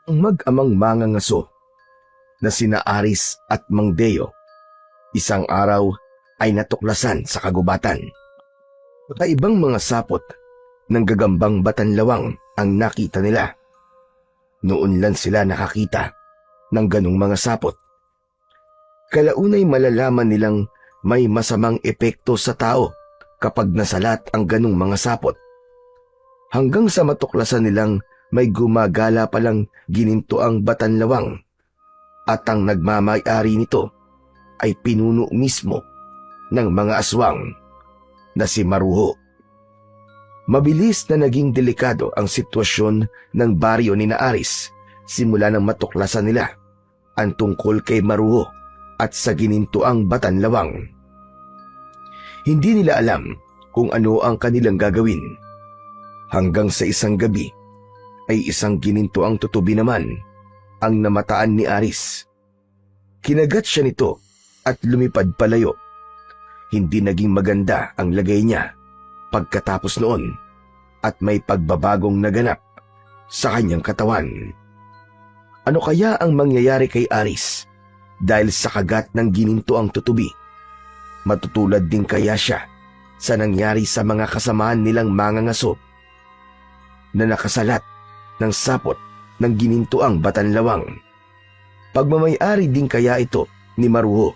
Ang mag-amang mangangaso na sina Aris at Mang Deo, isang araw ay natuklasan sa kagubatan. Kakaibang mga sapot ng gagambang batanlawang ang nakita nila. Noon lang sila nakakita ng ganong mga sapot. Kalaunay malalaman nilang may masamang epekto sa tao kapag nasalat ang ganong mga sapot. Hanggang sa matuklasan nilang may gumagala palang ginintoang batanlawang at ang nagmamay-ari nito ay pinuno mismo ng mga aswang na si Maruho. Mabilis na naging delikado ang sitwasyon ng baryo ni Aris simula nang matuklasan nila ang tungkol kay Maruho at sa ginintoang batanlawang. Hindi nila alam kung ano ang kanilang gagawin. Hanggang sa isang gabi ay isang ginintoang tutubi naman ang namataan ni Aris. Kinagat siya nito at lumipad palayo. Hindi naging maganda ang lagay niya pagkatapos noon at may pagbabagong naganap sa kanyang katawan. Ano kaya ang mangyayari kay Aris dahil sa kagat ng ginintoang tutubi? Matutulad din kaya siya sa nangyari sa mga kasamahan nilang mangangaso na nakasalat ng sapot ng ginintoang batanlawang? Pagmamay-ari din kaya ito ni Maruho?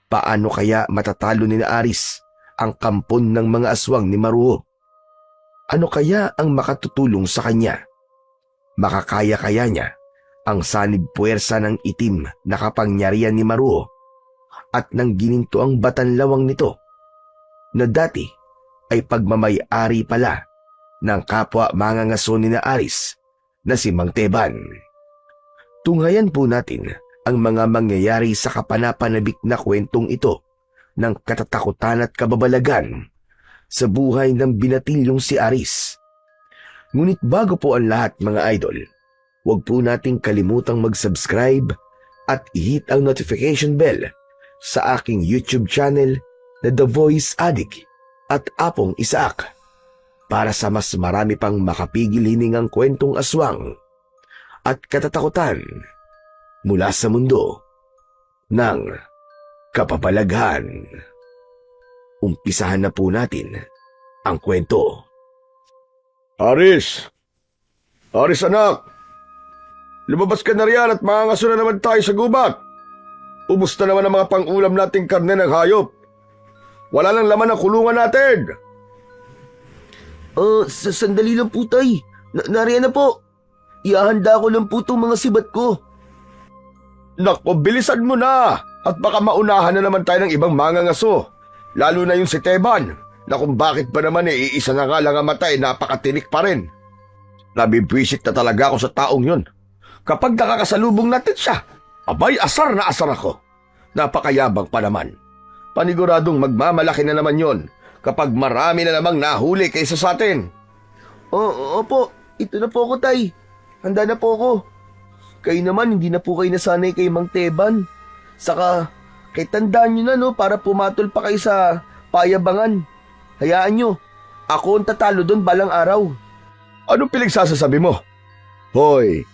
Paano kaya matatalo ni Aris ang kampon ng mga aswang ni Maruho? Ano kaya ang makatutulong sa kanya? Makakaya kaya niya ang sanib puwersa ng itim na kapangyarihan ni Maruho at ng ginintoang batanlawang nito na dati ay pagmamay-ari pala ng kapwa mangangaso ni Aris na si Mang Teban? Tunghayan po natin ang mga mangyayari sa kapanapanabik na kwentong ito ng katatakutan at kababalagan sa buhay ng binatilyong si Aris. Ngunit bago po ang lahat, mga idol, huwag po nating kalimutang mag-subscribe at i-hit ang notification bell sa aking YouTube channel na The Voice Addict at Apong Isaak para sa mas marami pang makapigil hiningang kwentong aswang at katatakutan mula sa mundo ng kapabalaghan. Umpisahan na po natin ang kwento. Aris! Aris anak! Lumabas ka na riyan at mangangaso na naman tayo sa gubat. Ubus na naman ang mga pang-ulam nating karne ng hayop. Wala lang laman ang kulungan natin. Sandali lang po, tay. Nariyan na po. Iahanda ko lang po itong mga sibat ko. Naku, bilisan mo na at baka maunahan na naman tayo ng ibang mangangaso. Lalo na yung si Teban na kung bakit ba naman iisa na nga lang ang matay, napakatinik pa rin. Nabibwisit na talaga ako sa taong yun. Kapag nakakasalubong natin siya, abay asar na asar ako. Napakayabang pa naman. Paniguradong magmamalaki na naman yon kapag marami na namang nahuli kaysa sa atin. Opo, ito na po ako, tay. Handa na po ako. Kayo naman, hindi na po kayo nasanay kay Mang Teban. Saka, kay tandaan nyo na, no, para pumatol pa kayo sa payabangan. Hayaan nyo, ako ang tatalo doon balang araw. Anong pinagsasasabi mo? Hoy,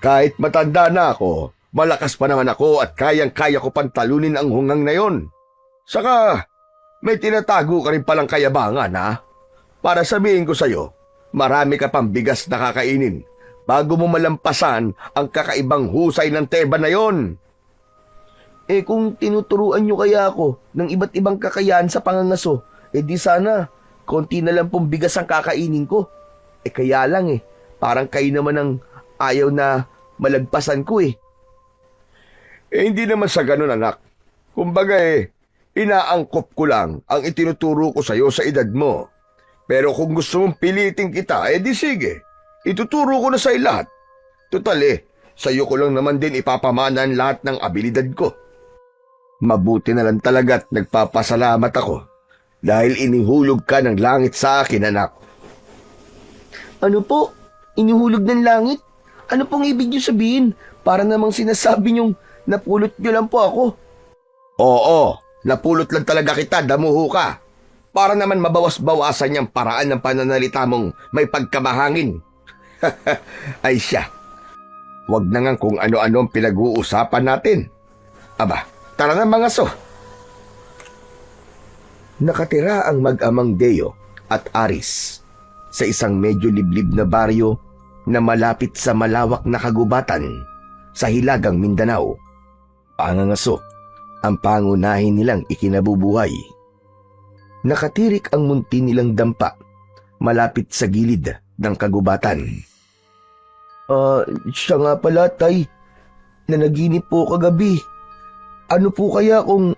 kahit matanda na ako, malakas pa naman ako at kayang-kaya ko pantalunin ang hungang na yon. Saka, may tinatago ka rin palang kayabangan, ha? Para sabihin ko sa'yo, marami ka pang bigas na kakainin bago mo malampasan ang kakaibang husay ng Teban na yon. Kung tinuturuan nyo kaya ako ng iba't ibang kakayahan sa pangangaso, di sana, konti na lang pong bigas ang kakainin ko. Kaya lang parang kayo naman ang ayaw na malagpasan ko . Hindi naman sa ganun, anak. Kumbaga inaangkop ko lang ang itinuturo ko sa'yo sa edad mo. Pero kung gusto mong pilitin kita, di sige. Ituturo ko na sa'yo lahat. Total sa'yo ko lang naman din ipapamana ang lahat ng abilidad ko. Mabuti na lang talaga at nagpapasalamat ako dahil inihulog ka ng langit sa akin, anak. Ano po? Inihulog ng langit? Ano pong ibig nyo sabihin? Para namang sinasabi nyong napulot nyo lang po ako. Oo, napulot lang talaga kita, damuho ka. Para naman mabawas-bawasan niyang paraan ng pananalita mong may pagkamahangin. Ay siya, Wag na nga kung ano-ano ang pinag-uusapan natin. Aba, tara na mga aso. Nakatira ang mag-amang Deo at Aris sa isang medyo liblib na baryo na malapit sa malawak na kagubatan sa Hilagang Mindanao. Pangangaso ang pangunahin nilang ikinabubuhay. Nakatirik ang munti nilang dampa malapit sa gilid ng kagubatan. Siya nga pala, Tay. Nanaginip po kagabi. Ano po kaya kung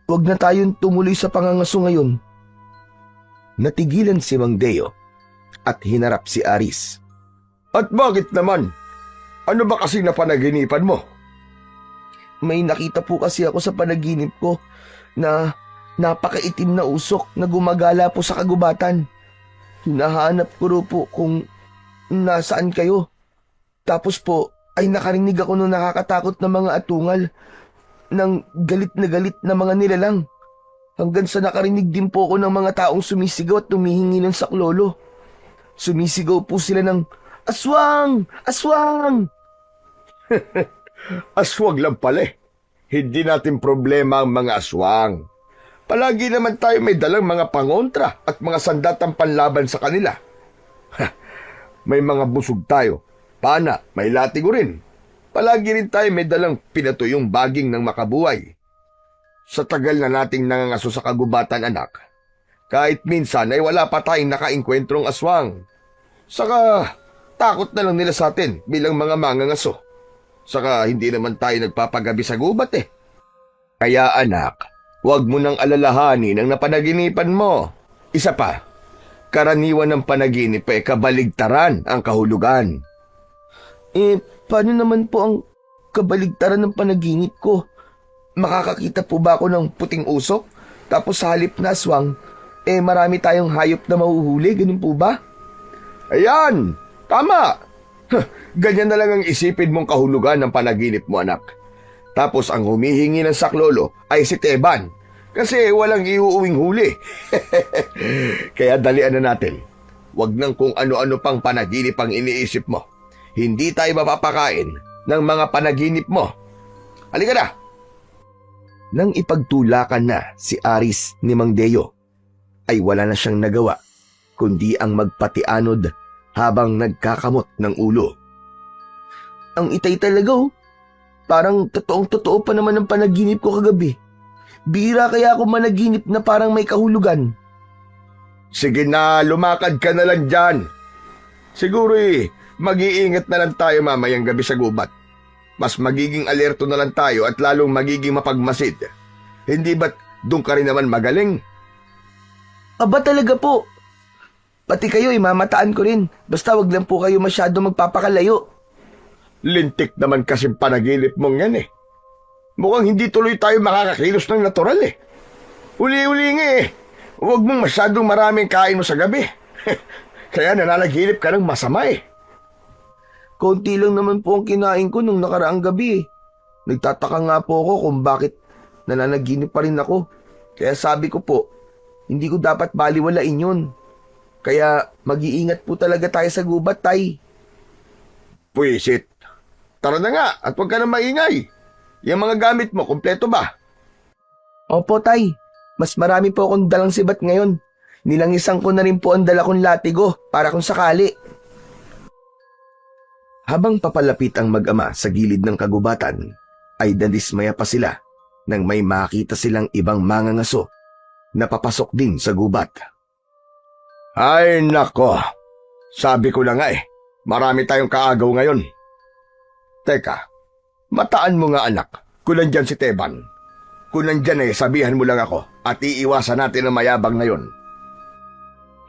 wag na tayong tumuloy sa pangangaso ngayon? Natigilan si Mang Deo at hinarap si Aris. At bakit naman? Ano ba kasi napanaginipan mo? May nakita po kasi ako sa panaginip ko na napakaitim na usok na gumagala po sa kagubatan. Hinahanap ko ro po kung nasaan kayo. Tapos po ay nakarinig ako ng nakakatakot na mga atungal ng galit na mga nilalang. Hanggang sa nakarinig din po ako ng mga taong sumisigaw at tumihingi ng saklolo. Sumisigaw po sila ng, "Aswang! Aswang!" Aswag lang pala eh. Hindi natin problema ang mga aswang. Palagi naman tayo may dalang mga pangontra at mga sandatang panlaban sa kanila. May mga busog tayo. Pana, may latigo rin. Palagi rin tayo may dalang pinatuyong baging ng makabuhay. Sa tagal na nating nangangaso sa kagubatan, anak, kahit minsan ay wala pa tayong nakaengkwentrong aswang. Saka takot na lang nila sa atin bilang mga mangangaso. Saka hindi naman tayo nagpapagabi sa gubat eh. Kaya anak, huwag mo nang alalahanin ang napanaginipan mo. Isa pa, karaniwan ng panaginip ay kabaligtaran ang kahulugan. Paano naman po ang kabaligtaran ng panaginip ko? Makakakita po ba ako ng puting usok? Tapos sa halip na aswang, marami tayong hayop na mahuhuli, ganun po ba? Ayan! Tama! Ganyan na lang ang isipin mong kahulugan ng panaginip mo, anak. Tapos ang humihingi ng saklolo ay si Teban kasi walang iuuwing huli. Kaya dalian na natin. Huwag nang kung ano-ano pang panaginip ang iniisip mo. Hindi tayo mapapakain ng mga panaginip mo. Halika na! Nang ipagtulakan na si Aris ni Mang Deo, ay wala na siyang nagawa kundi ang magpatianod habang nagkakamot ng ulo. Ang itay talaga oh. Parang totoong-totoo pa naman ang panaginip ko kagabi. Bihira kaya ako managinip na parang may kahulugan. Sige na, lumakad ka na lang dyan. Siguro mag-iingat na lang tayo mamayang gabi sa gubat. Mas magiging alerto na lang tayo at lalong magiging mapagmasid. Hindi ba't doon ka rin naman magaling? Aba talaga po. Pati kayo mamataan ko rin. Basta wag lang po kayo masyado magpapakalayo. Lintik naman kasi panaginip mong yan eh. Mukhang hindi tuloy tayo makakakilos ng natural eh. Uli-uli nga eh. Huwag mong masyadong maraming kain mo sa gabi. Kaya nananaginip ka ng masama eh. Konti lang naman po ang kinain ko nung nakaraang gabi. Nagtataka nga po ako kung bakit nananaginip pa rin ako. Kaya sabi ko po, hindi ko dapat baliwalain yun. Kaya mag-iingat po talaga tayo sa gubat, Tay. Puwisit. Tara na nga at huwag ka na maingay. Yung mga gamit mo, kumpleto ba? Opo, Tay. Mas marami po akong dalang sibat ngayon. Nilangisan ko na rin po ang dala kong latigo para kung sakali. Habang papalapit ang mag-ama sa gilid ng kagubatan, ay nadismaya pa sila nang may makita silang ibang mangangaso na papasok din sa gubat. Ay nako, sabi ko na nga eh, marami tayong kaagaw ngayon. Teka, mataan mo nga anak, kung nandyan si Teban. Kung nandyan sabihan mo lang ako at iiwasan natin ang mayabang na yon.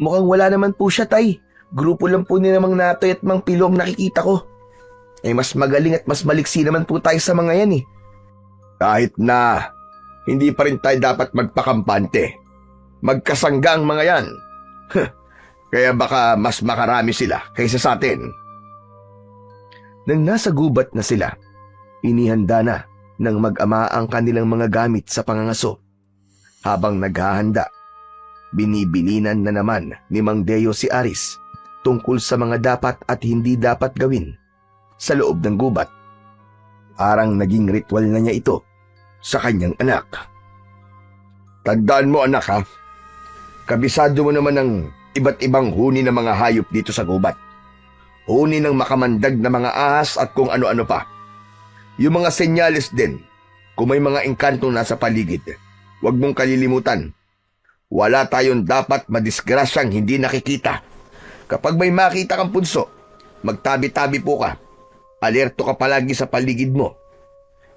Mukhang wala naman po siya, Tay. Grupo lang po ni Mang Natoy at Mang Pilo ang nakikita ko. Mas magaling at mas maliksi naman po tayo sa mga yan eh. Kahit na, hindi pa rin tayo dapat magpakampante. Magkasangga ang mga yan. Kaya baka mas makarami sila kaysa sa atin. Nang nasa gubat na sila, inihanda na ng mag-ama ang kanilang mga gamit sa pangangaso. Habang naghahanda, binibilinan na naman ni Mang Deo si Aris tungkol sa mga dapat at hindi dapat gawin sa loob ng gubat. Parang naging ritual na niya ito sa kanyang anak. Tandaan mo anak ha, kabisado mo naman ng iba't ibang huni ng mga hayop dito sa gubat. Huni ng makamandag na mga ahas at kung ano-ano pa. Yung mga senyales din, kung may mga engkantong nasa paligid, huwag mong kalilimutan. Wala tayong dapat madisgrasyang hindi nakikita. Kapag may makita kang punso, magtabi-tabi po ka. Alerto ka palagi sa paligid mo.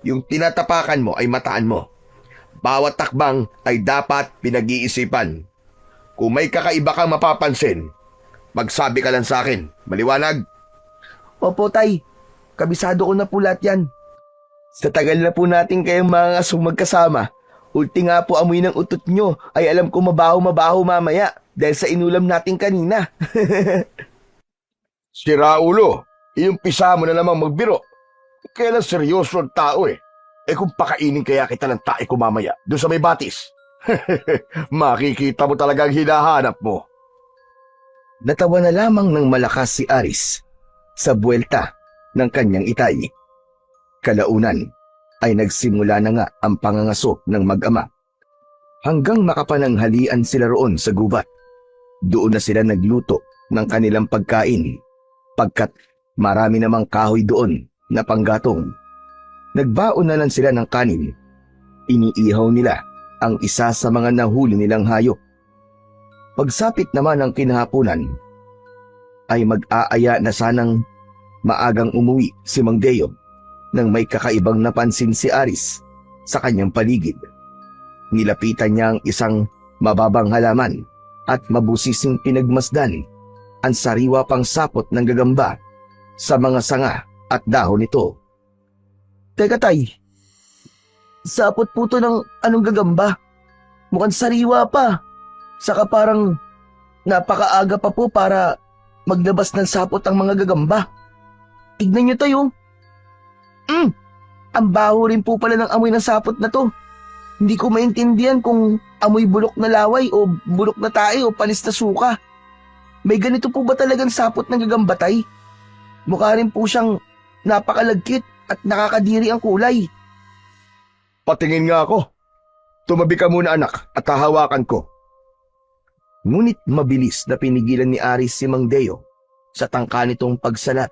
Yung tinatapakan mo ay mataan mo. Bawat takbang ay dapat pinag-iisipan. Kung may kakaiba kang mapapansin, magsabi ka lang sa akin. Maliwanag? Opo, Tay. Kabisado ko na po lahat yan. Sa tagal na po natin kayong mga asong magkasama, ulti nga po amoy ng utot nyo ay alam ko mabaho-mabaho mamaya dahil sa inulam natin kanina. Si Raulo, iumpisa mo na namang magbiro. Kailan seryoso ang tao eh. Eh kung pakainin kaya kita ng tae ko mamaya, doon sa may batis. Makikita mo talagang hinahanap mo. Natawa na lamang ng malakas si Aris sa buwelta ng kanyang itay. Kalaunan ay nagsimula na nga ang pangangaso ng mag-ama. Hanggang makapananghalian sila roon sa gubat. Doon na sila nagluto ng kanilang pagkain pagkat marami namang kahoy doon na panggatong. Nagbaon na lang sila ng kanin. Iniihaw nila ang isa sa mga nahuli nilang hayop. Pagsapit naman ng kinahaponan, ay mag-aaya na sanang maagang umuwi si Mang Deo nang may kakaibang napansin si Aris sa kanyang paligid. Nilapitan niya ang isang mababang halaman at mabusising pinagmasdan ang sariwa pang sapot ng gagamba sa mga sanga at dahon nito. Teka, Tay. Sapot po to ng anong gagamba? Mukhang sariwa pa. Saka parang napakaaga pa po para maglabas ng sapot ang mga gagamba. Tignan nyo, Tay, oh. Ang baho rin po pala ng amoy ng sapot na to. Hindi ko maintindihan kung amoy bulok na laway o bulok na tae o panis na suka. May ganito po ba talagang sapot ng gagamba, Tay? Mukha rin po siyang napakalagkit at nakakadiri ang kulay. Patingin nga ako. Tumabi ka muna anak at hahawakan ko. Ngunit mabilis na pinigilan ni Aris si Mang Deo sa tangka nitong pagsalat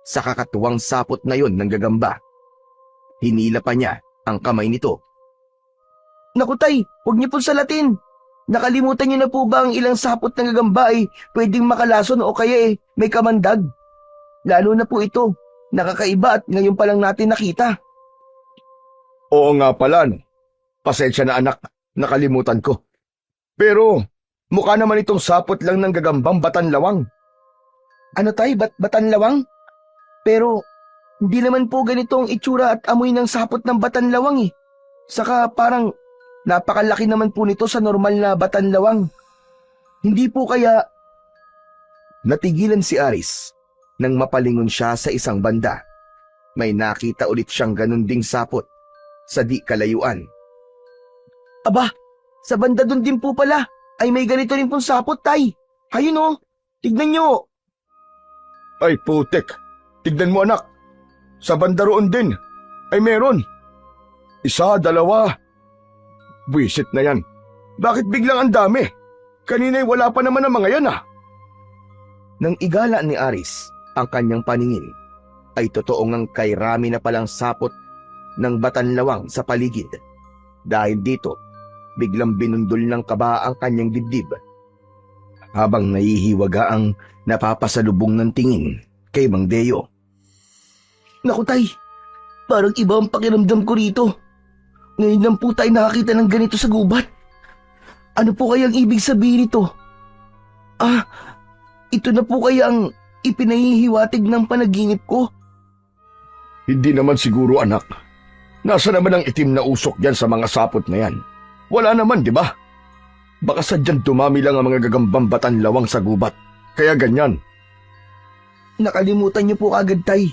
sa kakatuwang sapot na yon ng gagamba. Hinila pa niya ang kamay nito. Naku, Tay, huwag niyo po salatin. Nakalimutan niyo na po ba ang ilang sapot ng gagamba ay pwedeng makalason o kaya may kamandag? Lalo na po ito, nakakaiba at ngayon pa lang natin nakita. Oo nga pala, no. Pasensya na anak, nakalimutan ko. Pero mukha naman itong sapot lang ng gagambang batanlawang. Ano, Tay, batanlawang? Pero hindi naman po ganito ang itsura at amoy ng sapot ng batanlawang eh. Saka parang napakalaki naman po nito sa normal na batanlawang. Hindi po kaya... Natigilan si Aris nang mapalingon siya sa isang banda. May nakita ulit siyang ganun ding sapot sa di kalayuan. Aba, sa banda dun din po pala ay may ganito rin pong sapot, Tay. Ayun oh, tignan nyo. Ay putek, tignan mo anak. Sa banda roon din ay meron. Isa, dalawa. Buisit na yan. Bakit biglang ang dami? Kanina'y wala pa naman ang mga yan ah. Nang igala ni Aris ang kanyang paningin, ay totoo ngang kay rami na palang sapot ng batanlawang sa paligid. Dahil dito, biglang binundol ng kaba ang kanyang dibdib. Habang nahihiwaga ang napapasalubong ng tingin kay Mang Deo. Naku, Tay, parang iba ang pakiramdam ko rito. Ngayon lang po tayo nakakita ng ganito sa gubat. Ano po kaya ang ibig sabihin nito? Ito na po kaya ang ipinahihiwatig ng panaginip ko? Hindi naman siguro anak. Nasa naman ang itim na usok dyan sa mga sapot na yan? Wala naman, di ba? Baka sadyang dumami lang ang mga gagambang batanlawang sa gubat. Kaya ganyan. Nakalimutan niyo po agad, Tay.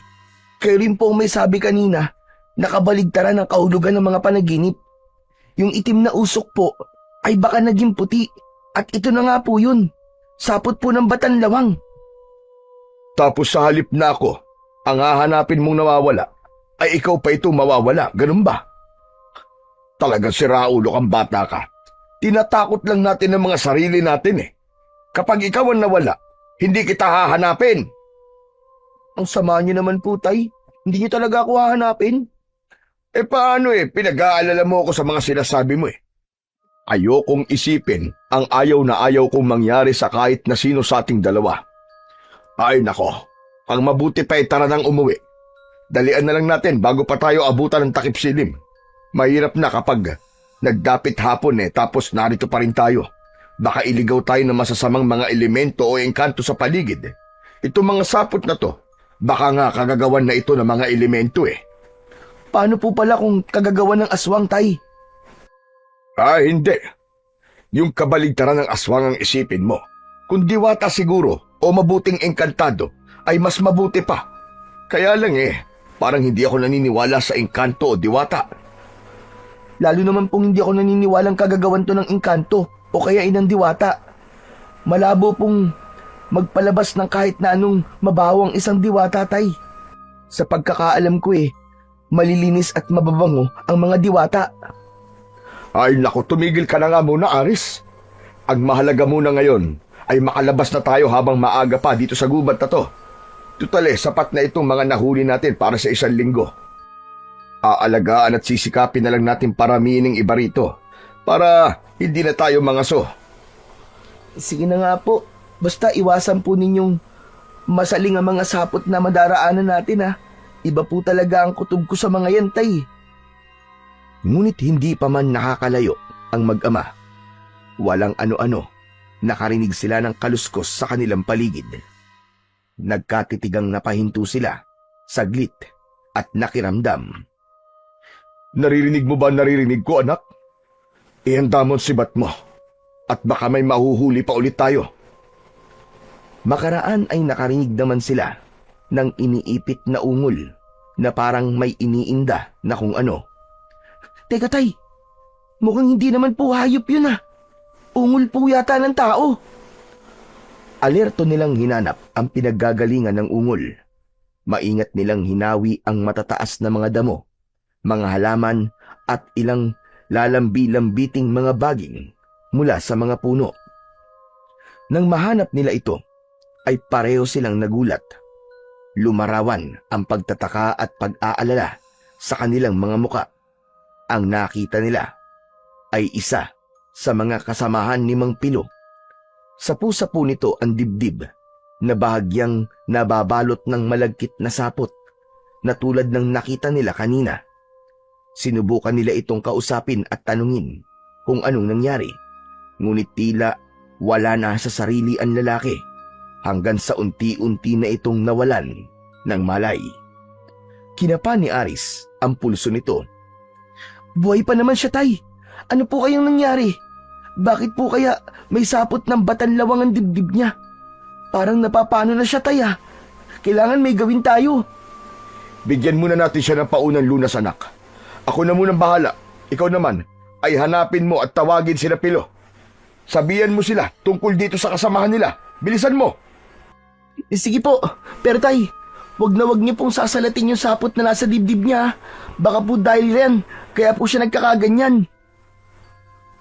Kayo rin po may sabi kanina, nakabaligtaran ang kahulugan ng mga panaginip. Yung itim na usok po ay baka naging puti. At ito na nga po yun. Sapot po ng batanlawang. Tapos sa halip na ako Ang hahanapin mong nawawala ay ikaw pa ito mawawala, ganun ba? Talagang siraulo kang bata ka. Tinatakot lang natin ang mga sarili natin eh. Kapag ikaw ang nawala, hindi kita hahanapin. Ang sama niyo naman po, Tay. Hindi niyo talaga ako hahanapin. Paano pinag-aalala mo ako sa mga sinasabi mo eh. Ayokong isipin ang ayaw na ayaw kong mangyari sa kahit na sino sa ating dalawa. Ay nako, ang mabuti pa ay tara nang umuwi. Dalian na lang natin bago pa tayo abutan ng takip silim. Mahirap na kapag nagdapit hapon tapos narito pa rin tayo. Baka iligaw tayo ng masasamang mga elemento o engkanto sa paligid. Itong mga sapot na to, baka nga kagagawan na ito ng mga elemento eh. Paano po pala kung kagagawan ng aswang, Tay? Hindi. Yung kabaligtaran ng aswang ang isipin mo. Kung diwata siguro o mabuting engkantado, ay mas mabuti pa. Kaya lang parang hindi ako naniniwala sa engkanto o diwata. Lalo naman pong hindi ako naniniwalang kagagawan to ng engkanto o kaya inang diwata. Malabo pong magpalabas ng kahit na anong mabawang isang diwata, Tay. Sa pagkakaalam ko malilinis at mababango ang mga diwata. Ay naku, tumigil ka na nga muna, Aris. Ang mahalaga muna ngayon ay makalabas na tayo habang maaga pa dito sa gubat na to. Tutale, sapat na itong mga nahuli natin para sa 1 linggo. Aalagaan at sisikapin na lang natin paramihin ng iba rito para hindi na tayo mangaso. Sige na nga po. Basta iwasan po ninyong masaling ang mga sapot na madaraanan natin. Iba po talaga ang kutob ko sa mga yan, Tay. Ngunit hindi pa man nakakalayo ang mag-ama. Walang ano-ano, nakarinig sila ng kaluskos sa kanilang paligid. Nagkatitigang napahinto sila, saglit, at nakiramdam. Naririnig mo ba naririnig ko, anak? Ihanda mo ang sibat mo at baka may mahuhuli pa ulit tayo. Makaraan ay nakarinig naman sila ng iniipit na ungol na parang may iniinda na kung ano. Teka, Tay. Mukhang hindi naman po hayop yun. Ungol po yata ng tao. Alerto nilang hinanap ang pinaggagalingan ng ungol. Maingat nilang hinawi ang matataas na mga damo, mga halaman at ilang lalambi-lambiting mga baging mula sa mga puno. Nang mahanap nila ito, ay pareho silang nagulat. Lumarawan ang pagtataka at pag-aalala sa kanilang mga muka. Ang nakita nila ay isa sa mga kasamahan ni Mang Pilo. Sapu-sapu nito ang dibdib na bahagyang nababalot ng malagkit na sapot na tulad ng nakita nila kanina. Sinubukan nila itong kausapin at tanungin kung anong nangyari, ngunit tila wala na sa sarili ang lalaki hanggang sa unti-unti na itong nawalan ng malay. Kinapa ni Aris ang pulso nito. Buhay pa naman siya, Tay. Ano po kayang nangyari? Bakit po kaya may sapot ng batanlawang ang dibdib niya? Parang napapano na siya, Tay. Kailangan may gawin tayo. Bigyan muna natin siya ng paunang lunas, anak. Ako na munang bahala. Ikaw naman ay hanapin mo at tawagin sila Pilo. Sabihan mo sila tungkol dito sa kasamahan nila. Bilisan mo. Sige po. Pero Tay, wag niyo pong sasalatin yung sapot na nasa dibdib niya. Baka po dahil yan, kaya po siya nagkakaganyan.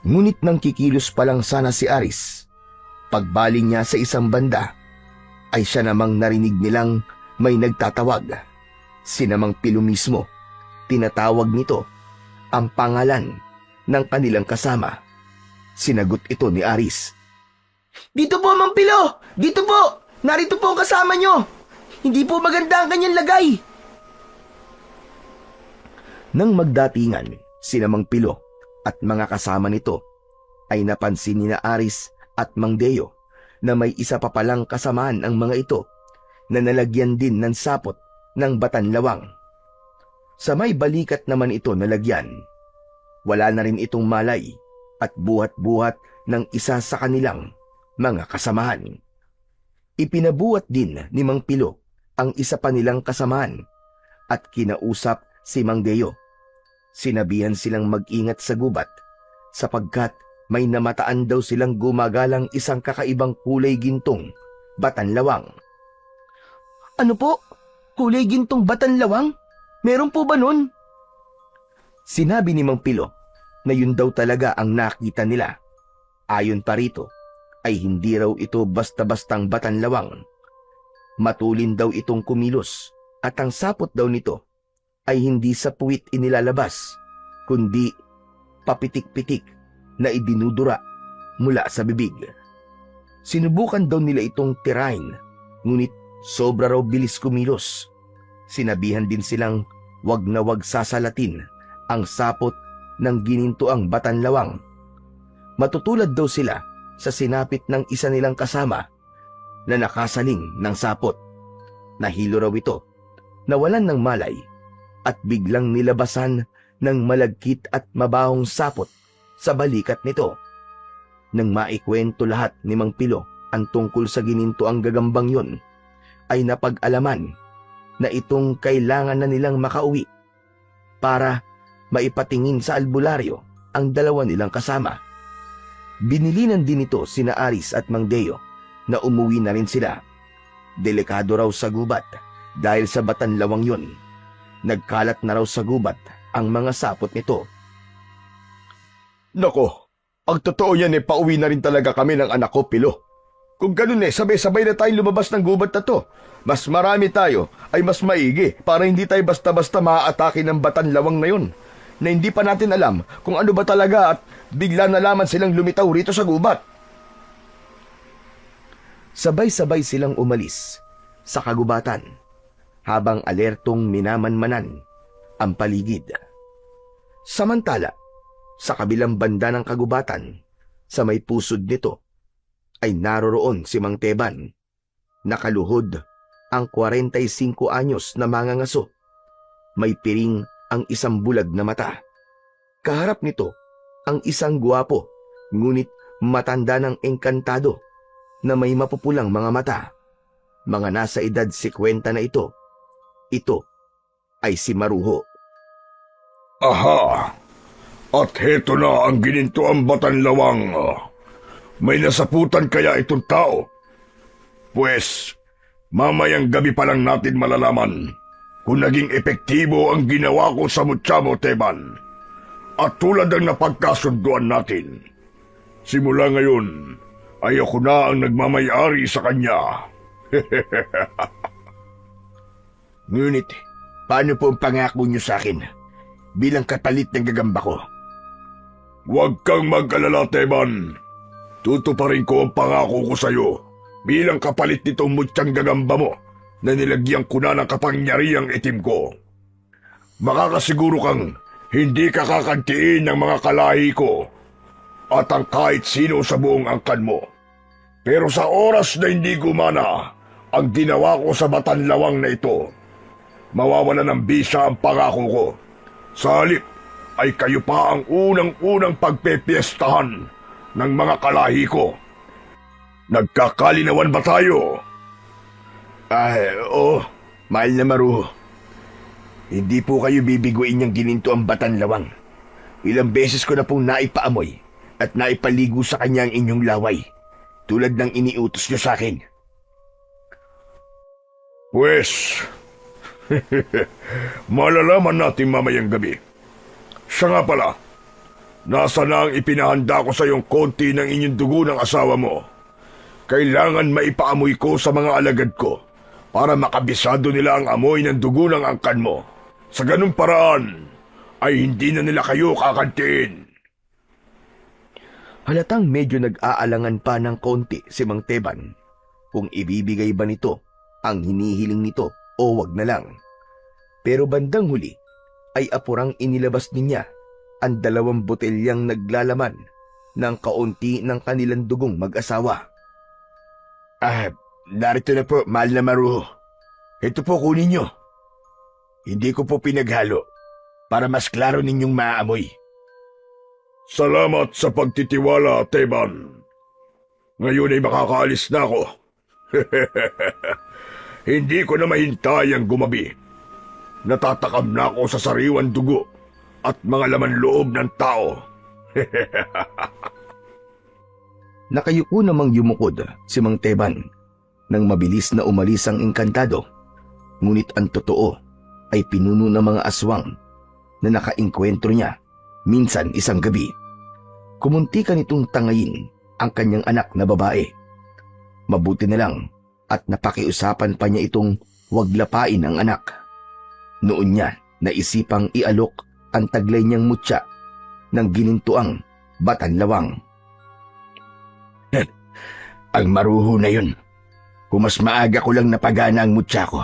Ngunit nang kikilos pa lang sana si Aris, pagbaling niya sa isang banda, ay siya namang narinig nilang may nagtatawag. Sinamang Pilo mismo, tinatawag nito ang pangalan ng kanilang kasama. Sinagot ito ni Aris. Dito po, Mang Pilo! Dito po! Narito po ang kasama nyo! Hindi po maganda ang kanyang lagay! Nang magdatingan, sina Mang Pilo at mga kasama nito ay napansin ni na Aris at Mang Deo na may isa pa palang kasamaan ang mga ito na nalagyan din ng sapot ng batanlawang. Sa may balikat naman ito nalagyan, wala na rin itong malay at buhat-buhat ng isa sa kanilang mga kasamahan. Ipinabuhat din ni Mang Pilo ang isa pa nilang kasamahan at kinausap si Mang Deo. Sinabihan silang mag-ingat sa gubat sapagkat may namataan daw silang gumagalang isang kakaibang kulay gintong batanlawang. Ano po? Kulay gintong batanlawang? Meron po ba nun? Sinabi ni Mang Pilo na yun daw talaga ang nakita nila. Ayon pa rito, ay hindi raw ito basta-bastang batanlawang. Matulin daw itong kumilos at ang sapot daw nito ay hindi sa puwit inilalabas, kundi papitik-pitik na idinudura mula sa bibig. Sinubukan daw nila itong tirahin, ngunit sobra raw bilis kumilos. Sinabihan din silang wag na wag sasalatin ang sapot ng ginintuang batanlawang. Matutulad daw sila sa sinapit ng isa nilang kasama na nakasaling ng sapot. Nahilo raw ito, nawalan ng malay at biglang nilabasan ng malagkit at mabahong sapot sa balikat nito. Nang maikwento lahat ni Mang Pilo ang tungkol sa ginintuang gagambang yun, ay napag-alaman na itong kailangan na nilang makauwi para maipatingin sa albularyo ang dalawa nilang kasama. Binilinan din ito sina Aris at Mang Deo na umuwi na rin sila. Delikado raw sa gubat dahil sa batanlawang yun. Nagkalat na raw sa gubat ang mga sapot nito. Nako, ang totoo yan pauwi na rin talaga kami ng anak ko, Pilo. Kung ganun sabay-sabay na tayong lumabas ng gubat na to. Mas marami tayo ay mas maigi para hindi tayo basta-basta maaatake ng batanlawang na yun, na hindi pa natin alam kung ano ba talaga at bigla na lamang silang lumitaw rito sa gubat. Sabay-sabay silang umalis sa kagubatan habang alertong minamanmanan ang paligid. Samantala, sa kabilang banda ng kagubatan, sa may pusod nito, ay naroroon si Mang Teban. Nakaluhod ang 45 anyos na mangangaso. May piring ang isang bulag na mata. Kaharap nito ang isang guwapo, ngunit matanda ng engkantado na may mapupulang mga mata. Mga nasa edad 50 na ito. Ito ay si Maruho. Aha! At heto na ang ginintuang batanlawang. May nasaputan kaya itong tao? Pues, mamayang gabi pa lang natin malalaman kung naging epektibo ang ginawa ko sa Mutsamo, Teban. At tulad ng napagkasunduan natin, simula ngayon ay ako na ang nagmamayari sa kanya. Ngunit, paano po ang pangako niyo sa akin bilang kapalit ng gagamba ko? Huwag kang mag-alala, Teban. Tutuparin ko ang pangako ko sa iyo bilang kapalit nitong mutyang gagamba mo na nilagyan ko na ng kapangyarihang itim ko. Makakasiguro kang hindi ka kakantiin ng mga kalahi ko at ang kahit sino sa buong angkan mo. Pero sa oras na hindi gumana ang ginawa ko sa batanlawang na ito, mawawala ng bisa ang pangako ko. Sa halip ay kayo pa ang unang-unang pagpepiestahan ng mga kalahi ko. Nagkakalinawan ba tayo? Oo, mahal na Maruho. Hindi po kayo bibiguin niyang gininto ang batanlawang. Ilang beses ko na pong naipaamoy at naipaligo sa kanya ang inyong laway, tulad ng iniutos niyo sa akin. Pues, malalaman natin mamayang gabi. Siya nga pala, nasa na ang ipinahanda ko sa iyong konti ng inyong dugo ng asawa mo. Kailangan maipaamoy ko sa mga alagad ko para makabisado nila ang amoy ng dugo ng angkan mo. Sa ganung paraan, ay hindi na nila kayo kakantiin. Halatang medyo nag-aalangan pa ng konti si Mang Teban kung ibibigay ba nito ang hinihiling nito o wag na lang. Pero bandang huli ay apurang inilabas niya ang 2 botelyang naglalaman ng kaunti ng kanilang dugong mag-asawa. Narito na po, mahal na Maruho. Ito po kunin nyo. Hindi ko po pinaghalo para mas klaro ninyong maaamoy. Salamat sa pagtitiwala, Teban. Ngayon ay makakaalis na ako. Hindi ko na mahintayang gumabi. Natatakam na ako sa sariwan dugo at mga laman loob ng tao. Nakayuko namang yumukod si Mang Teban nang mabilis na umalis ang engkantado. Ngunit ang totoo ay pinuno ng mga aswang na nakainkwentro niya minsan isang gabi. Kumuntikan itong tangayin ang kanyang anak na babae. Mabuti na lang at napakiusapan pa niya itong huwag lapain ang anak. Noon niya naisipang ialok ang taglay niyang mutya ng ginintuang batanlawang. Ang maruho na yun. Kung mas maaga ko lang napagana ang mutya ko,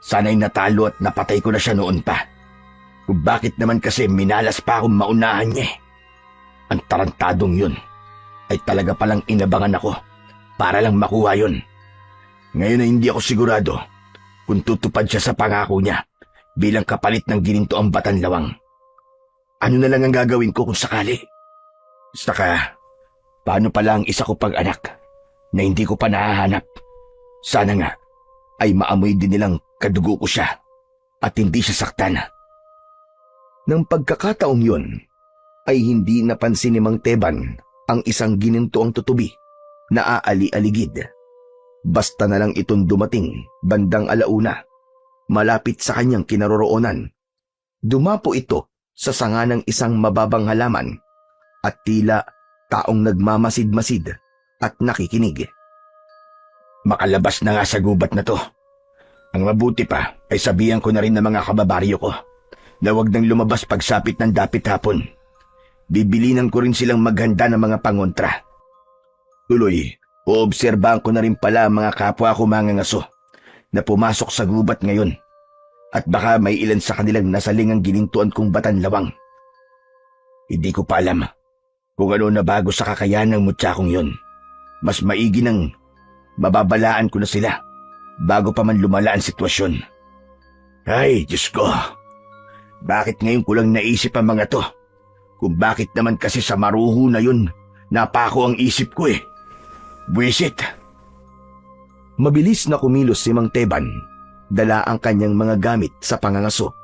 sana'y natalo at napatay ko na siya noon pa. Kung bakit naman kasi minalas pa akong maunahan niya eh. Ang tarantadong yun ay talaga palang inabangan ako para lang makuha yun. Ngayon ay hindi ako sigurado kung tutupad siya sa pangako niya bilang kapalit ng ginintoang batanlawang. Ano na lang ang gagawin ko kung sakali? Saka, paano pala ang isa ko pang anak na hindi ko pa nahahanap? Sana nga ay maamoy din nilang kadugo ko siya at hindi siya saktan. Nang pagkakataong yun, ay hindi napansin ni Mang Teban ang isang ginintoang tutubi na aali-aligid. Basta na lang itong dumating bandang alauna, malapit sa kanyang kinaroroonan. Dumapo ito sa sanga ng isang mababang halaman at tila taong nagmamasid-masid at nakikinig. Makalabas na nga sa gubat na to. Ang mabuti pa ay sabihan ko na rin ng mga kababaryo ko na huwag nang lumabas pagsapit ng dapit hapon. Bibilinan ko rin silang maghanda ng mga pangontra. Tuloy, oobserbahan ko na rin pala ang mga kapwa ko mga ngaso na pumasok sa gubat ngayon at baka may ilan sa kanilang nasalingang ginintuan kong batanlawang. Hindi ko pa alam kung ano na bago sa kakayahan ng mutya kong yun. Mas maigi nang mababalaan ko na sila bago pa man lumala ang sitwasyon. Ay, Diyos ko! Bakit ngayon ko lang naisip ang mga to? Kung bakit naman kasi sa maruho na yun, napako ang isip ko eh. Buwisit! Mabilis na kumilos si Mang Teban, dala ang kanyang mga gamit sa pangangaso.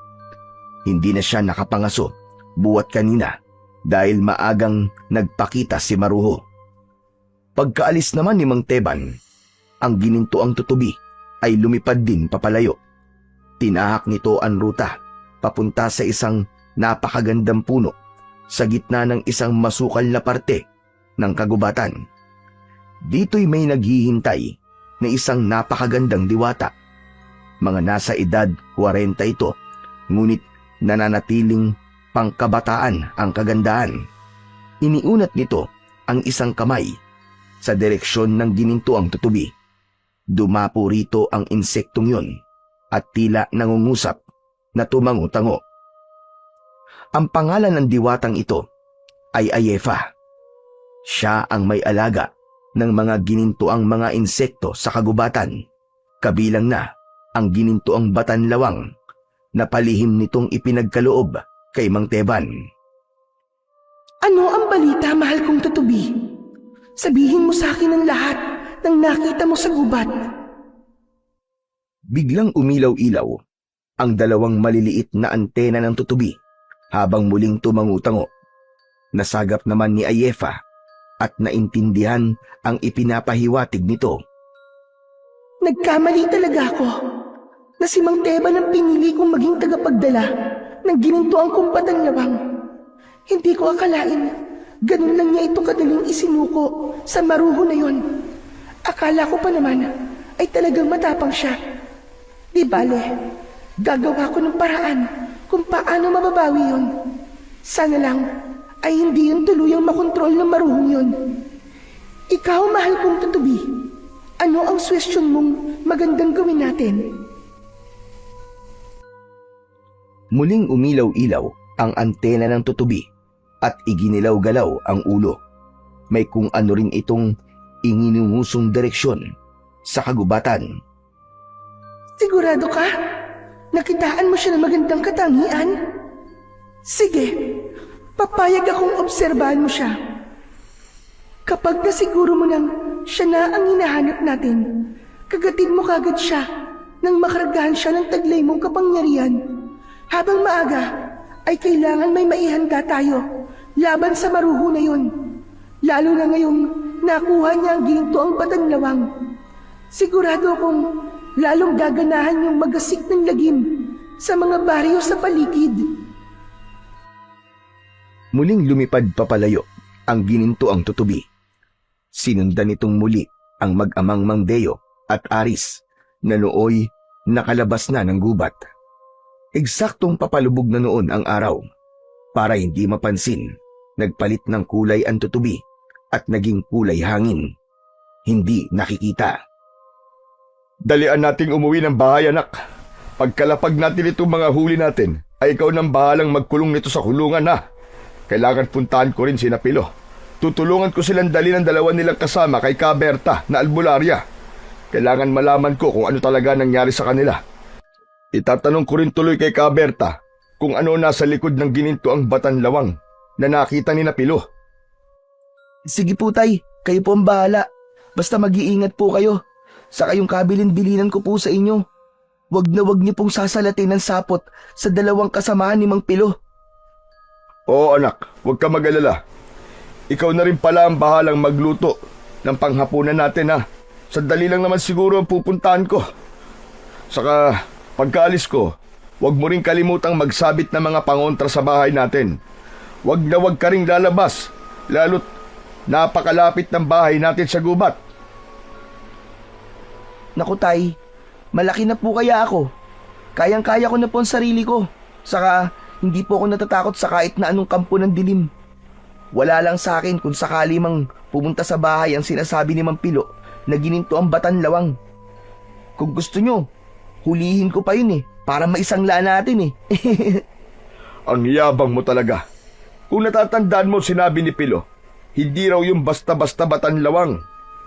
Hindi na siya nakapangaso buwat kanina dahil maagang nagpakita si Maruho. Pagkaalis naman ni Mang Teban, ang ginintoang tutubi ay lumipad din papalayo. Tinahak nito ang ruta papunta sa isang napakagandang puno sa gitna ng isang masukal na parte ng kagubatan. Dito'y may naghihintay na isang napakagandang diwata. Mga nasa edad 40 ito, ngunit nananatiling pangkabataan ang kagandahan. Iniunat nito ang isang kamay sa direksyon ng ginintoang tutubi. Dumapo rito ang insektong yon at tila nangungusap na tumango-tango. Ang pangalan ng diwatang ito ay Ayefa. Siya ang may alaga ng mga ginintoang mga insekto sa kagubatan, kabilang na ang ginintoang batanlawang na palihim nitong ipinagkaloob kay Mang Teban. Ano ang balita, mahal kong tutubi? Sabihin mo sa akin ang lahat ng nakita mo sa gubat. Biglang umilaw-ilaw ang dalawang maliliit na antena ng tutubi habang muling tumangutango. Nasagap naman ni Ayefa at naintindihan ang ipinapahiwatig nito. Nagkamali talaga ako na si Mang Teban ang pinili kong maging tagapagdala ng ginintuang kong batanlawang. Hindi ko akalain ganun lang niya ito kadaling isinuko sa maruho na yon. Akala ko pa naman ay talagang matapang siya. Di bale, gagawa ko ng paraan kung paano mababawi yon. Sana lang ay hindi yun tuluyang makontrol ng maruhong yon. Ikaw, mahal kong tutubi, ano ang suwestyon mong magandang gawin natin? Muling umilaw-ilaw ang antena ng tutubi at iginilaw-galaw ang ulo. May kung ano rin itong inginungusong direksyon sa kagubatan. Sigurado ka? Nakitaan mo siya ng magandang katangian? Sige, papayag akong obserbahan mo siya. Kapag nasiguro mo nang siya na ang hinahanap natin, kagatid mo kagad siya nang makaragahan siya ng taglay mong kapangyarihan. Habang maaga, ay kailangan may maihanda tayo laban sa maruho na yon. Lalo na ngayong nakuha niya ang ginintoang batanlawang. Sigurado akong lalong gaganahan yung magasik ng lagim sa mga baryo sa paligid. Muling lumipad papalayo ang ginintuang tutubi. Sinundan nitong muli ang mag-amang Mang Deo at Aris na nooy nakalabas na ng gubat. Eksaktong papalubog na noon ang araw. Para hindi mapansin, nagpalit ng kulay ang tutubi at naging kulay hangin. Hindi nakikita. Dalian nating umuwi ng bahay, anak. Pagkalapag natin itong mga huli natin, ay ikaw nang bahalang magkulong nito sa kulungan, ha? Kailangan puntahan ko rin si Pilo. Tutulungan ko silang dali ng dalawa nilang kasama kay Kaberta na albularya. Kailangan malaman ko kung ano talaga nangyari sa kanila. Itatanong ko rin tuloy kay Kaberta kung ano nasa likod ng gininto ang batanlawang na nakita ni Pilo. Sige po, Tay. Kayo po ang bahala. Basta mag-iingat po kayo. Saka yung kabilin-bilinan ko po sa inyo. Wag na wag niyo pong sasalatin ng sapot sa dalawang kasamahan ni Mang Pilo. Oo, anak. Huwag ka mag-alala. Ikaw na rin pala ang bahalang magluto ng panghapunan natin, ha? Sandali lang naman siguro ang pupuntahan ko. Saka, pagkaalis ko, huwag mo rin kalimutang magsabit ng mga pangontra sa bahay natin. Huwag na huwag ka rin lalabas, lalo't napakalapit ng bahay natin sa gubat. Naku, Tay. Malaki na po kaya ako. Kayang-kaya ko na po ang sarili ko. Saka, hindi po ako natatakot sa kahit na anong kampo ng dilim. Wala lang sa akin kung sakali mang pumunta sa bahay ang sinasabi ni Mang Pilo na gininto ang batanlawang. Kung gusto nyo, hulihin ko pa yun para maisangla natin Ang yabang mo talaga. Kung natatandaan mo sinabi ni Pilo, hindi raw yung basta-basta batanlawang.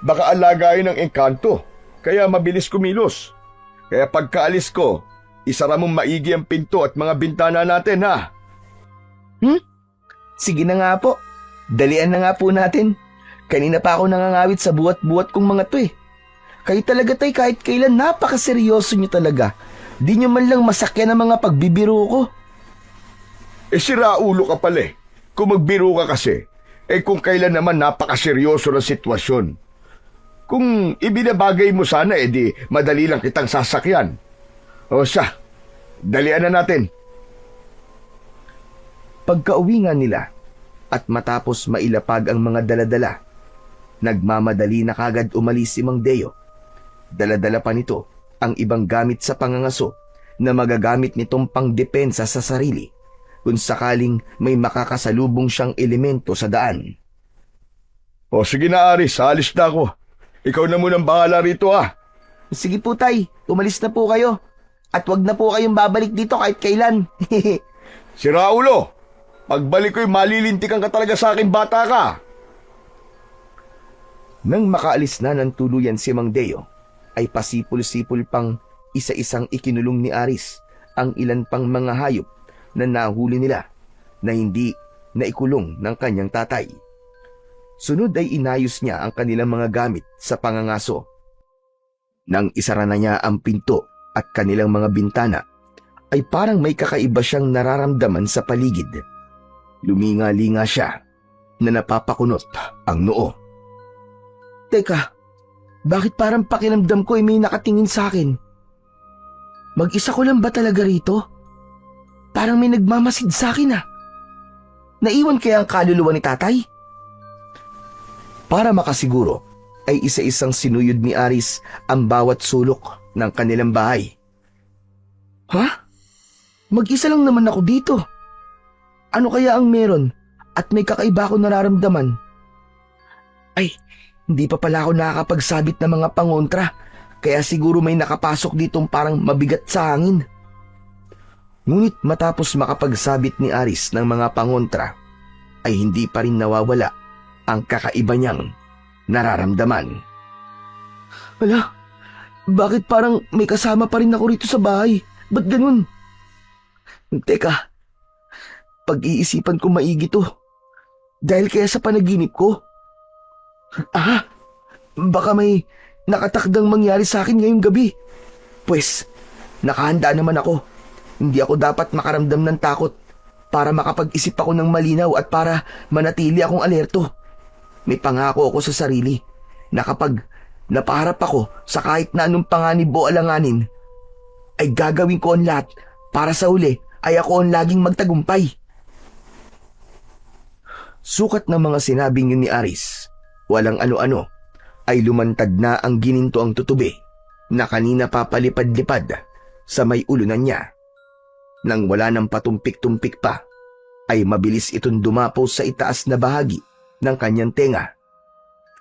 Baka alagayin ng engkanto, kaya mabilis kumilos. Kaya pagkaalis ko, isara mong maigi ang pinto at mga bintana natin, ha? Sige na nga po. Dalian na nga po natin. Kanina pa ako nangangawit sa buwat-buwat kong mga to Kayo talaga, Tay, kahit kailan napakaseryoso nyo talaga. Di nyo man lang masakyan ang mga pagbibiro ko. Sira ulo ka pala Kung magbiro ka kasi, kung kailan naman napakaseryoso ng sitwasyon. Kung ibinabagay mo sana, di madali lang kitang sasakyan. O siya, dalian na natin. Pagkauwi nga nila at matapos mailapag ang mga daladala, nagmamadali na kagad umalis si Mang Deo. Daladala pa nito ang ibang gamit sa pangangaso na magagamit nitong pangdepensa sa sarili kung sakaling may makakasalubong siyang elemento sa daan. O sige na, Aris, alis na ako. Ikaw na munang bahala rito, ha? Sige po, Tay. Umalis na po kayo. At wag na po kayong babalik dito kahit kailan. Si Raulo, pagbalik ko'y malilintikan ka talaga sa akin, bata ka. Nang makaalis na ng tuluyan si Mang Deo, ay pasipul-sipul pang isa-isang ikinulong ni Aris ang ilan pang mga hayop na nahuli nila na hindi naikulong ng kanyang tatay. Sunod ay inayos niya ang kanilang mga gamit sa pangangaso. Nang isara na niya ang pinto at kanilang mga bintana, ay parang may kakaiba siyang nararamdaman sa paligid. Luminga-linga siya na napapakunot ang noo. Teka, bakit parang pakiramdam ko may nakatingin sa akin? Mag-isa ko lang ba talaga rito? Parang may nagmamasid sa akin Naiwan kaya ang kaluluwa ni tatay? Para makasiguro, ay isa-isang sinuyod ni Aris ang bawat sulok ng kanilang bahay. Ha? Mag-isa lang naman ako dito. Ano kaya ang meron at may kakaiba ako nararamdaman? Ay, hindi pa pala ako nakakapagsabit ng mga pangontra, kaya siguro may nakapasok ditong parang mabigat sa hangin. Ngunit matapos makapagsabit ni Aris ng mga pangontra, ay hindi pa rin nawawala ang kakaiba niyang nararamdaman. Hala, bakit parang may kasama pa rin ako rito sa bahay? Ba't ganun? Teka, pag-iisipan ko maigi to. Dahil kaya sa panaginip ko? Baka may nakatakdang mangyari sa akin ngayong gabi. Pwes, nakahanda naman ako. Hindi ako dapat makaramdam ng takot para makapag-isip ako ng malinaw at para manatili akong alerto. May pangako ako sa sarili na kapag napaharap ako sa kahit na anong panganib o alanganin, ay gagawin ko ang lahat para sa huli ay ako ang laging magtagumpay. Sukat ng mga sinabing yun ni Aris, walang ano-ano, ay lumantad na ang gininto ang tutubi na kanina papalipad-lipad sa may ulunan niya. Nang wala ng patumpik-tumpik pa, ay mabilis itong dumapo sa itaas na bahagi ng kanyang tenga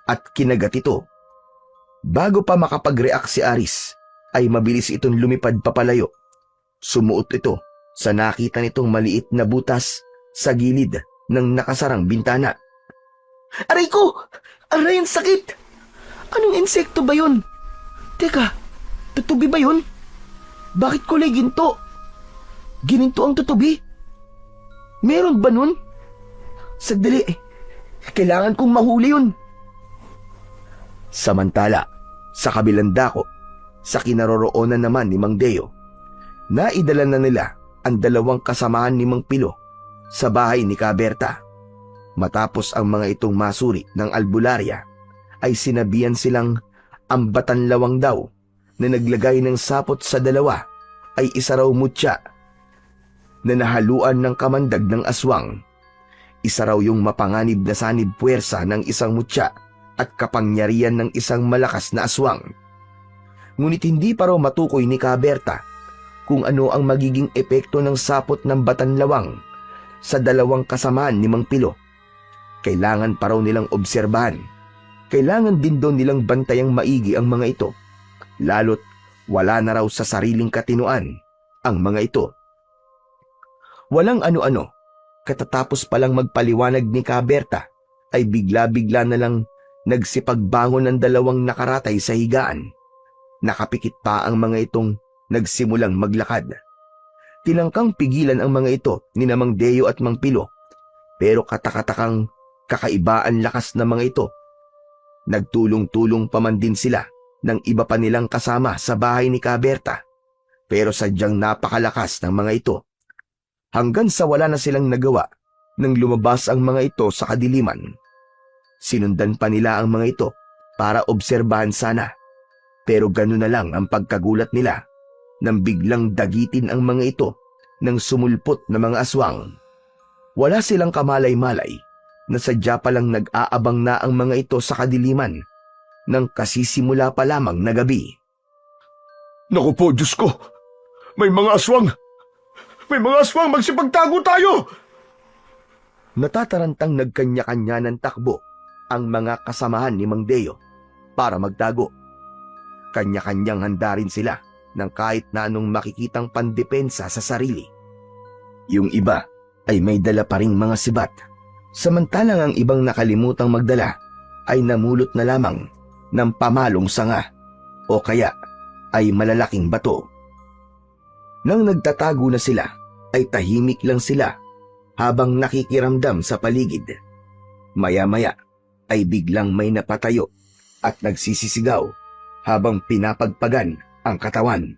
at kinagat ito. Bago pa makapag-react si Aris, ay mabilis itong lumipad papalayo. Sumuot ito sa nakita nitong maliit na butas sa gilid ng nakasarang bintana. Aray ko! Aray, ang sakit! Anong insekto ba yun? Teka, tutubi ba yun? Bakit kulay ginto? Gininto ang tutubi? Meron ba nun? Sandali, kailangan kong mahuli yun. Samantala, sa kabilang dako, sa kinaroroonan naman ni Mang Deo, naidala na nila ang dalawang kasamahan ni Mang Pilo sa bahay ni Kaberta. Matapos ang mga itong masuri ng albularya, ay sinabihan silang ang batanlawang daw na naglagay ng sapot sa dalawa ay isa raw mutya na nahaluan ng kamandag ng aswang. Isa raw yung mapanganib na sanib puwersa ng isang mutya at kapangyarihan ng isang malakas na aswang. Ngunit hindi pa raw matukoy ni Kaberta kung ano ang magiging epekto ng sapot ng batanlawang sa dalawang kasamaan ni Mang Pilo. Kailangan pa raw nilang obserbahan. Kailangan din daw nilang bantayang maigi ang mga ito, lalo't wala na raw sa sariling katinuan ang mga ito. Walang ano-ano, katatapos palang magpaliwanag ni Kaberta, ay bigla-bigla na lang nagsipagbangon ng dalawang nakaratay sa higaan. Nakapikit pa ang mga itong nagsimulang maglakad. Tinangkang pigilan ang mga ito ni Mang Deo at Mang Pilo, pero katakatakang kakaiba ang lakas ng mga ito. Nagtulong-tulong pa man din sila ng iba pa nilang kasama sa bahay ni Kaberta, pero sadyang napakalakas ng mga ito. Hanggang sa wala na silang nagawa nang lumabas ang mga ito sa kadiliman. Sinundan pa nila ang mga ito para obserbahan sana, pero gano'n na lang ang pagkagulat nila nang biglang dagitin ang mga ito ng sumulpot na mga aswang. Wala silang kamalay-malay na sadya palang nag-aabang na ang mga ito sa kadiliman nang kasisimula pa lamang na gabi. Naku po, Diyos ko! May mga aswang! May mga aswang! Magsipagtago tayo! Natatarantang nagkanya-kanya ng takbo ang mga kasamahan ni Mang Deo para magtago. Kanya-kanyang handa rin sila ng kahit na anong makikitang pandepensa sa sarili. Yung iba ay may dala pa ring mga sibat, samantalang ang ibang nakalimutang magdala ay namulot na lamang ng pamalong sanga o kaya ay malalaking bato. Nang nagtatago na sila, ay tahimik lang sila habang nakikiramdam sa paligid. Maya-maya ay biglang may napatayo at nagsisisigaw habang pinapagpagan ang katawan.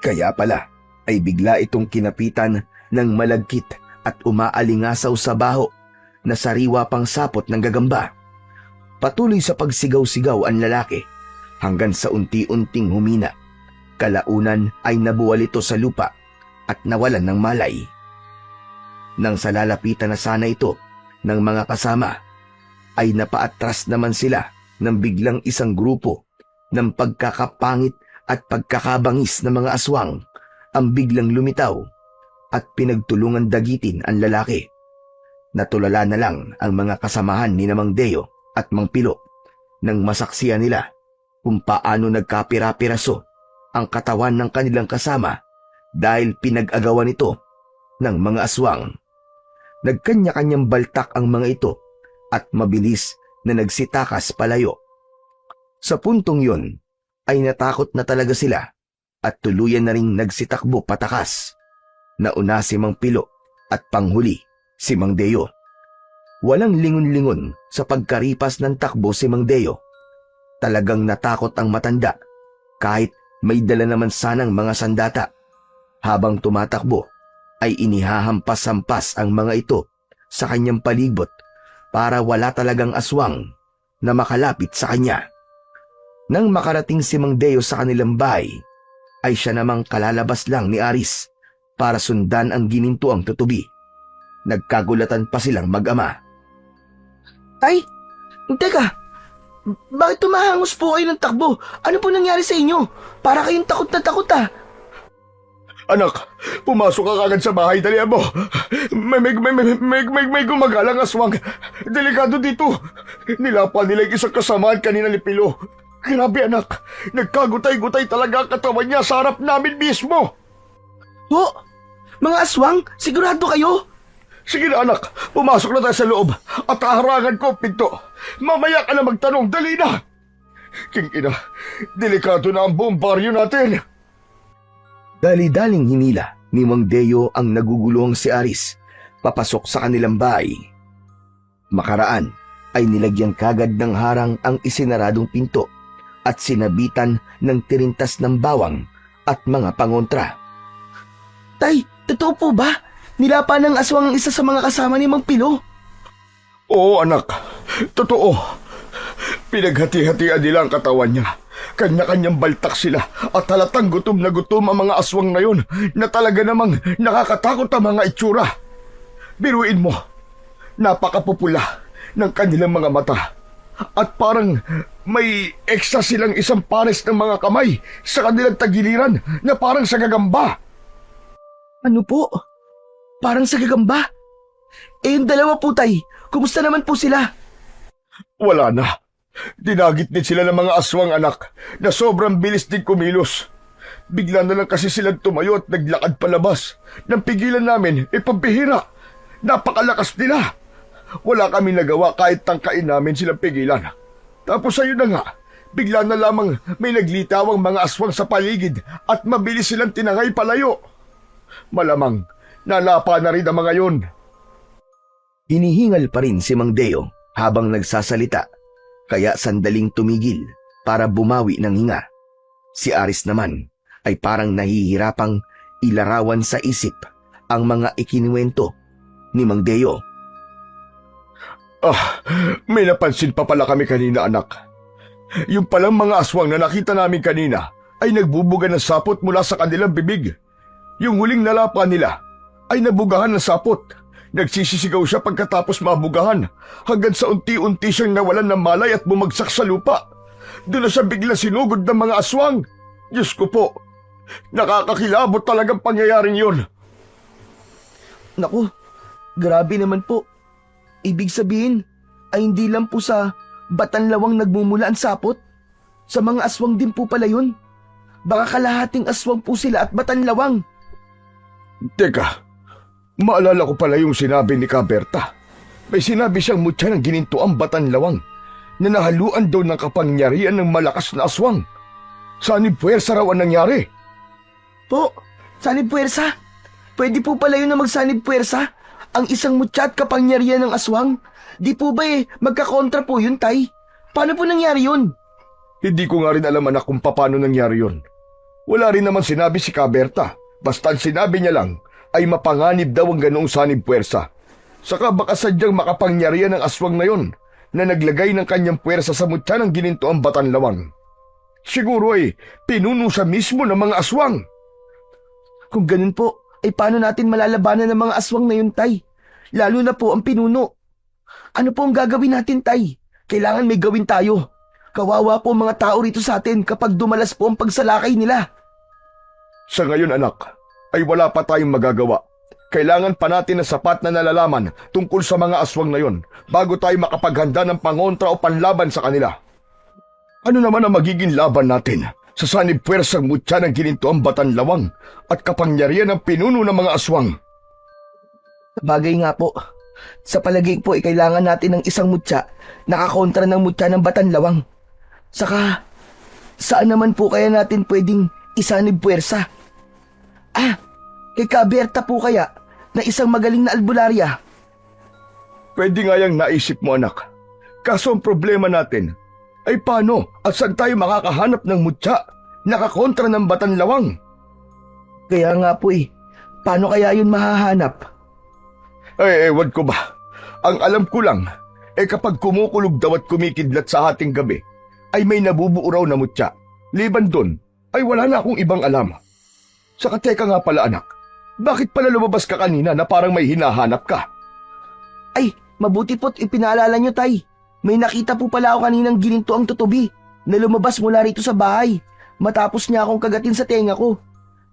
Kaya pala ay bigla itong kinapitan ng malagkit at umaalingasaw sa baho na sariwa pang sapot ng gagamba. Patuloy sa pagsigaw-sigaw ang lalaki hanggang sa unti-unting humina. Kalaunan ay nabuwal ito sa lupa at nawalan ng malay. Nang sa lalapitan na sana ito ng mga kasama, ay napaatras naman sila ng biglang isang grupo ng pagkakapangit at pagkakabangis ng mga aswang ang biglang lumitaw at pinagtulungan dagitin ang lalaki. Natulala na lang ang mga kasamahan ni Mang Deo at Mang Pilo nang masaksiyan nila kung paano nagkapira-piraso ang katawan ng kanilang kasama dahil pinag-agawan ito ng mga aswang. Nagkanya-kanyang baltak ang mga ito at mabilis na nagsitakas palayo. Sa puntong yun ay natakot na talaga sila at tuluyan na ring nagsitakbo patakas. Nauna si Mang Pilo at panghuli si Mang Deo. Walang lingon-lingon sa pagkaripas ng takbo si Mang Deo. Talagang natakot ang matanda kahit may dala naman sanang mga sandata. Habang tumatakbo ay inihahampas-hampas ang mga ito sa kanyang palibot para wala talagang aswang na makalapit sa kanya. Nang makarating si Mang Deo sa kanilang bahay, ay siya namang kalalabas lang ni Aris para sundan ang ginintuang tutubi. Nagkagulatan pa silang mag-ama. Tay, teka, bakit tumahangos po kayo ng takbo? Ano po nangyari sa inyo? Para kayong takot na takot ah. Anak, pumasok ka kagad sa bahay, dalihan mo. May gumagalang aswang. Delikado dito. Nilapan nila yung isang kasamaan kanina ni Pilo. Grabe anak, nagkagutay-gutay talaga ang katawan niya sa harap namin mismo. Po, mga aswang, sigurado kayo? Sige na anak, pumasok na tayo sa loob at haharangan ko ang pinto. Mamaya ka na magtanong, dali na. King ina, delikado na ang buong baryo natin. Dali-daling hinila ni Mang Deo ang naguguluhang si Aris papasok sa kanilang bahay. Makaraan ay nilagyan kagad ng harang ang isinaradong pinto at sinabitan ng tirintas ng bawang at mga pangontra. Tay, totoo po ba? Nilapan ng aswang ang isa sa mga kasama ni Mang Pilo. Oo anak, totoo. Pinaghati-hatian nila ang katawan niya. Kanya-kanyang baltak sila at halatang gutom na gutom ang mga aswang na yun na talaga namang nakakatakot ang mga itsura. Biruin mo, napakapupula ng kanilang mga mata at parang may ekstra silang isang pares ng mga kamay sa kanilang tagiliran na parang sa gagamba. Ano po? Parang sa gagamba? Yung dalawa po tay, kumusta naman po sila? Wala na. Dinagit din sila ng mga aswang anak na sobrang bilis din kumilos. Bigla na lang kasi silang tumayo at naglakad palabas. Nang pigilan namin, pambihira. Napakalakas nila. Wala kami nagawa kahit tangkain namin silang pigilan. Tapos ayun na nga, bigla na lamang may naglitawang mga aswang sa paligid at mabilis silang tinangay palayo. Malamang, nalapa na rin ang mga yun. Hinihingal pa rin si Mang Deo habang nagsasalita, kaya sandaling tumigil para bumawi ng hinga. Si Aris naman ay parang nahihirapang ilarawan sa isip ang mga ikinuwento ni Mang Deo. May napansin pa pala kami kanina anak. Yung palang mga aswang na nakita namin kanina ay nagbubuga ng sapot mula sa kanilang bibig. Yung huling nalapa nila ay nabugahan ng sapot. Nagsisisigaw siya pagkatapos mabugahan hanggang sa unti-unti siyang nawalan ng malay at bumagsak sa lupa. Doon na siya bigla sinugod ng mga aswang. Diyos ko po, nakakakilabot talagang pangyayaring yun. Naku, grabe naman po. Ibig sabihin ay hindi lang po sa Batanlawang nagmumula ang sapot. Sa mga aswang din po pala yun. Baka kalahating aswang po sila at Batanlawang. Teka, maalala ko pala yung sinabi ni Kaberta. May sinabi siyang mutya ng ginintuang Batanlawang na nahaluan daw ng kapangyarihan ng malakas na aswang. Sanib puwersa raw ang nangyari. Po, sanib puwersa? Pwede po pala yun na magsanib puwersa? Ang isang mutya at kapangyarihan ng aswang? Di po ba magkakontra po yun, tay? Paano po nangyari yun? Hindi ko nga rin alam anak kung paano nangyari yun. Wala rin naman sinabi si Kaberta. Basta sinabi niya lang ay mapanganib daw ang ganoong sanib puwersa. Saka baka sadyang makapangyarihan ng aswang na yon na naglagay ng kanyang puwersa sa mutya ng ginintoang Batanlawang. Siguro ay pinuno siya mismo ng mga aswang. Kung ganun po, ay paano natin malalabanan ng mga aswang na yun, tay? Lalo na po ang pinuno. Ano po ang gagawin natin, tay? Kailangan may gawin tayo. Kawawa po ang mga tao rito sa atin kapag dumalas po ang pagsalakay nila. Sa ngayon anak, ay wala pa tayong magagawa. Kailangan pa natin ng sapat na nalalaman tungkol sa mga aswang na yon bago tayo makapaghanda ng pangontra o panlaban sa kanila. Ano naman ang magiging laban natin sa sanib puwersang mutya ng ginintoang Batanlawang at kapangyarihan ng pinuno ng mga aswang? Bagay nga po. Sa palagay po ay kailangan natin ng isang mutya na kakontra ng mutya ng Batanlawang. Saka, saan naman po kaya natin pwedeng isanib puwersa? Kay Kaberta po kaya na isang magaling na albularya. Pwede nga yung naisip mo anak. Kaso ang problema natin ay paano at saan tayo makakahanap ng mutya na kakontra ng Batanlawang? Kaya nga po paano kaya yun mahahanap? Ewan ko ba? Ang alam ko lang, kapag kumukulog daw at kumikidlat sa ating gabi, ay may nabubuo raw na mutya. Liban doon, ay wala na akong ibang alam. Saka teka nga pala anak, bakit pala lumabas ka kanina na parang may hinahanap ka? Ay, mabuti po't ipinaalala nyo, tay. May nakita po pala ako kaninang gininto ang tutubi na lumabas mula rito sa bahay. Matapos niya akong kagatin sa tenga ko.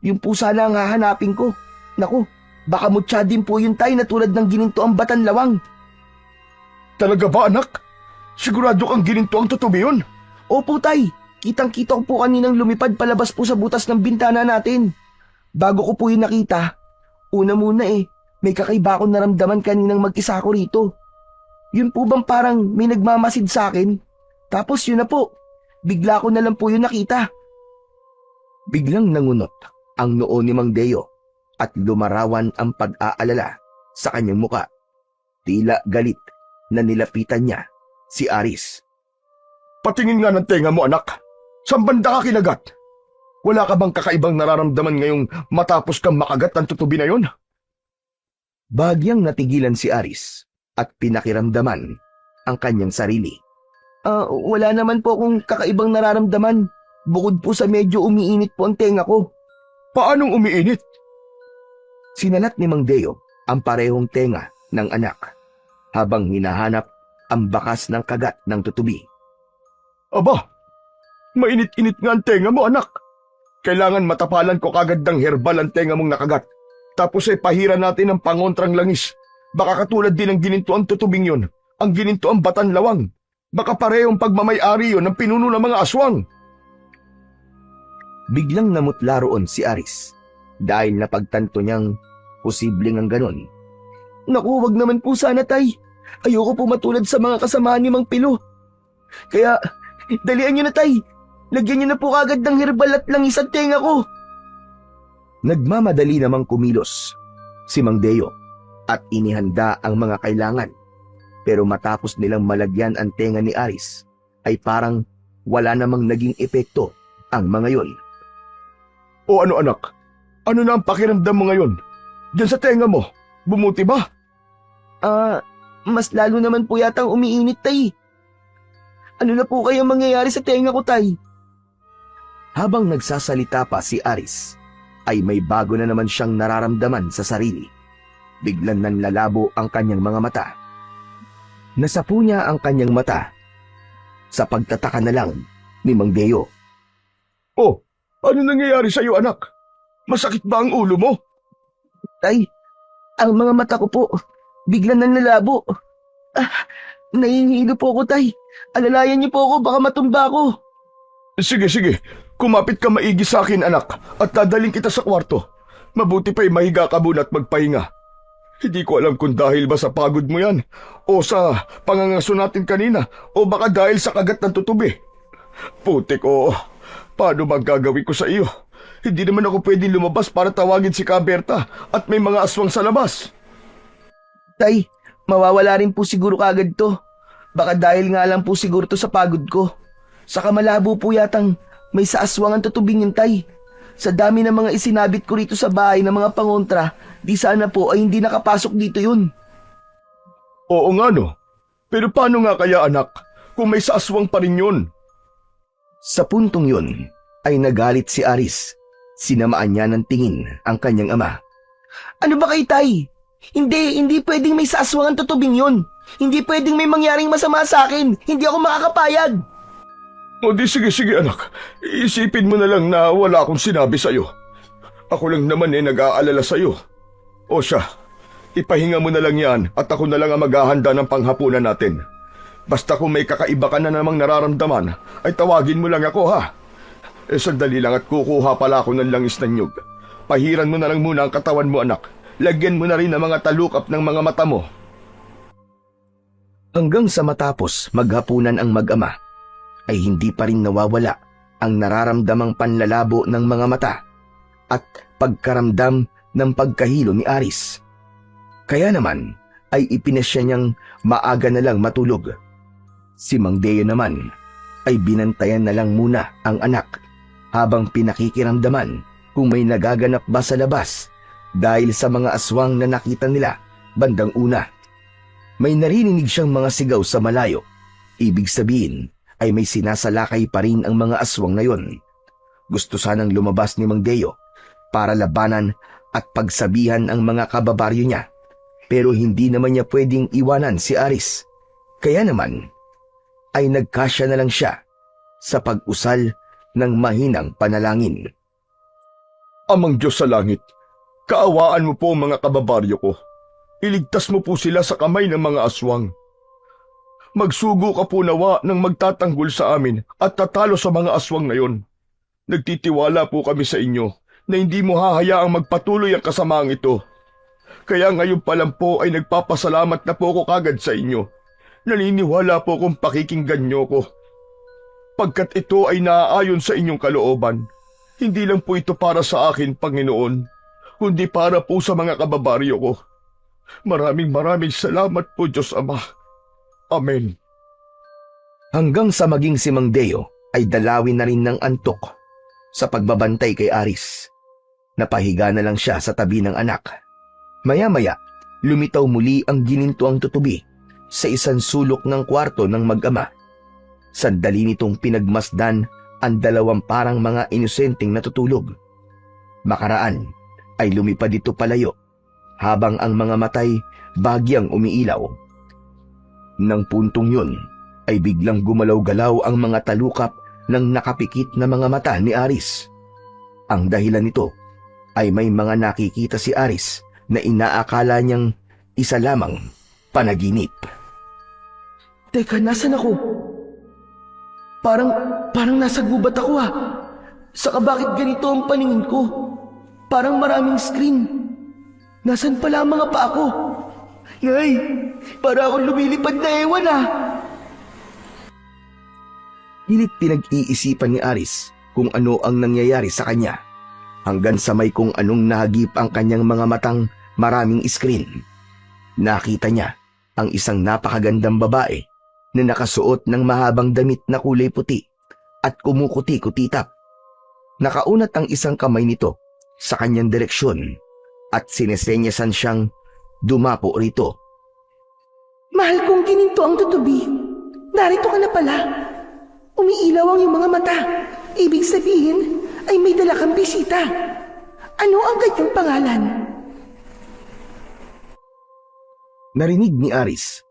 Yung po sana ang hahanapin ko. Naku, baka mutya din po yung tay na tulad ng gininto ang batanlawang. Talaga ba anak? Sigurado kang gininto ang tutubi yun? Opo, tay. Kitang-kita ko po kaninang lumipad palabas po sa butas ng bintana natin. Bago ko po yung nakita, una muna may kakaiba akong naramdaman kaninang mag-isa ko rito. Yun po bang parang may nagmamasid sa akin? Tapos yun na po, bigla ko na lang po yung nakita. Biglang nangunot ang noo ni Mang Deo at lumarawan ang pag-aalala sa kanyang muka. Tila galit na nilapitan niya si Aris. Patingin nga ng tenga mo anak. Saan banda ka kinagat? Wala ka bang kakaibang nararamdaman ngayong matapos kang makagat ng tutubi na yun? Bahagyang natigilan si Aris at pinakiramdaman ang kanyang sarili. Wala naman po akong kakaibang nararamdaman. Bukod po sa medyo umiinit po ang tenga ko. Paanong umiinit? Sinalat ni Mang Deo ang parehong tenga ng anak habang hinahanap ang bakas ng kagat ng tutubi. Aba, mainit-init nga ang tenga mo anak. Kailangan matapalan ko kagad ng herbal ang tenga mong nakagat. Tapos ay pahira natin ng pangontrang langis. Baka katulad din ng gininto ang tutubing yun, ang gininto ang batanlawang. Baka parehong pagmamay-ari yun ng pinuno ng mga aswang. Biglang namutla roon si Aris dahil napagtanto niyang posibleng ang ganon. Naku, wag naman po sana, tay. Ayoko po matulad sa mga kasamahan ni Mang Pilo. Kaya, dalian niyo na, tay. Lagyan niyo na po kagad ng herbal at langis ang tenga ko. Nagmamadali namang kumilos si Mang Deo at inihanda ang mga kailangan. Pero matapos nilang malagyan ang tenga ni Aris, ay parang wala namang naging epekto ang mga yon. O ano anak, ano na ang pakiramdam mo ngayon? Diyan sa tenga mo, bumuti ba? Mas lalo naman po yatang umiinit, tay. Ano na po kayang mangyayari sa tenga ko, tay? Habang nagsasalita pa si Aris, ay may bago na naman siyang nararamdaman sa sarili. Biglang nanlalabo ang kanyang mga mata. Nasapu niya ang kanyang mata sa pagtataka na lang ni Mang Deo. Oh, ano nangyayari sa iyo anak? Masakit ba ang ulo mo? Tay, ang mga mata ko po, biglang nanlalabo. Nahihilo po ako, tay. Alalayan niyo po ako, baka matumba ako. Sige, kumapit ka maigi sa akin anak at dadaling kita sa kwarto. Mabuti pa'y mahiga ka muna at magpahinga. Hindi ko alam kung dahil ba sa pagod mo yan o sa pangangaso natin kanina o baka dahil sa kagat ng tutubi. Putik o, paano magagawin ko sa iyo? Hindi naman ako pwede lumabas para tawagin si Kaberta at may mga aswang sa labas. Tay, mawawala rin po siguro kagad to. Baka dahil nga lang po siguro to sa pagod ko. Saka malabo po yatang may sa aswang ang tutubing yun, tay. Sa dami ng mga isinabit ko rito sa bahay ng mga pangontra, di sana po ay hindi nakapasok dito yun. Oo nga no, pero paano nga kaya anak kung may sa aswang pa rin yun? Sa puntong yun ay nagalit si Aris. Sinamaan niya ng tingin ang kanyang ama. Ano ba kay tay? Hindi pwedeng may sa aswang ang tutubing yun. Hindi pwedeng may mangyaring masama sa akin. Hindi ako makakapayag. O di sige anak, isipin mo na lang na wala akong sinabi sa'yo. Ako lang naman nag-aalala sa'yo. O siya, ipahinga mo na lang yan at ako na lang ang maghahanda ng panghapunan natin. Basta kung may kakaiba ka na namang nararamdaman, ay tawagin mo lang ako ha. Sandali lang at kukuha pala ako ng langis na nyug. Pahiran mo na lang muna ang katawan mo anak. Lagyan mo na rin ang mga talukap ng mga mata mo. Hanggang sa matapos maghapunan ang mag-ama, ay hindi pa rin nawawala ang nararamdamang panlalabo ng mga mata at pagkaramdam ng pagkahilo ni Aris. Kaya naman ay ipinasya niyang maaga na lang matulog. Si Mang Deo naman ay binantayan na lang muna ang anak habang pinakikiramdaman kung may nagaganap ba sa labas dahil sa mga aswang na nakita nila bandang una. May narinig siyang mga sigaw sa malayo. Ibig sabihin ay may sinasalakay pa rin ang mga aswang na yon. Gusto sanang lumabas ni Mang Deo para labanan at pagsabihan ang mga kababaryo niya, pero hindi naman niya pwedeng iwanan si Aris. Kaya naman ay nagkasya na lang siya sa pag-usal ng mahinang panalangin. Amang Diyos sa langit, kaawaan mo po ang mga kababaryo ko. Iligtas mo po sila sa kamay ng mga aswang. Magsugo ka po nawa ng magtatanggol sa amin at tatalo sa mga aswang na yon. Nagtitiwala po kami sa inyo na hindi mo hahayaang magpatuloy ang kasamaang ito. Kaya ngayon pa lang po ay nagpapasalamat na po ako kagad sa inyo. Naniniwala po kung pakikinggan nyo ko. Pagkat ito ay naaayon sa inyong kalooban, hindi lang po ito para sa akin, Panginoon, kundi para po sa mga kababaryo ko. Maraming salamat po, Diyos Ama. Amen. Hanggang sa maging si Mang Deo ay dalawin na rin ng antok sa pagbabantay kay Aris. Napahiga na lang siya sa tabi ng anak. Maya-maya, lumitaw muli ang ginintuang tutubi sa isang sulok ng kwarto ng mag-ama. Sandali nitong pinagmasdan ang dalawang parang mga inosenteng natutulog. Makaraan ay lumipad ito palayo habang ang mga matay bagyang umiilaw. Nang puntong yun ay biglang gumalaw-galaw ang mga talukap ng nakapikit na mga mata ni Aris. Ang dahilan nito ay may mga nakikita si Aris na inaakala niyang isa lamang panaginip. Teka, nasan ako? Parang nasa gubat ako ah. Saka bakit ganito ang paningin ko? Parang maraming screen. Nasan pala ang mga paa ko? Nay, para akong lumilipad na ewan ah. Pilit pinag-iisipan ni Aris kung ano ang nangyayari sa kanya, hanggang sa may kung anong nahagip ang kanyang mga matang maraming screen. Nakita niya ang isang napakagandang babae na nakasuot ng mahabang damit na kulay puti at kumukuti-kutitap. Nakaunat ang isang kamay nito sa kanyang direksyon at sinesenyasan siyang dumapo rito. Mahal kong gininto ang tutubi. Narito ka na pala. Umiilaw ang iyong mga mata. Ibig sabihin ay may dala kang bisita. Ano ang kanyang pangalan? Narinig ni Aris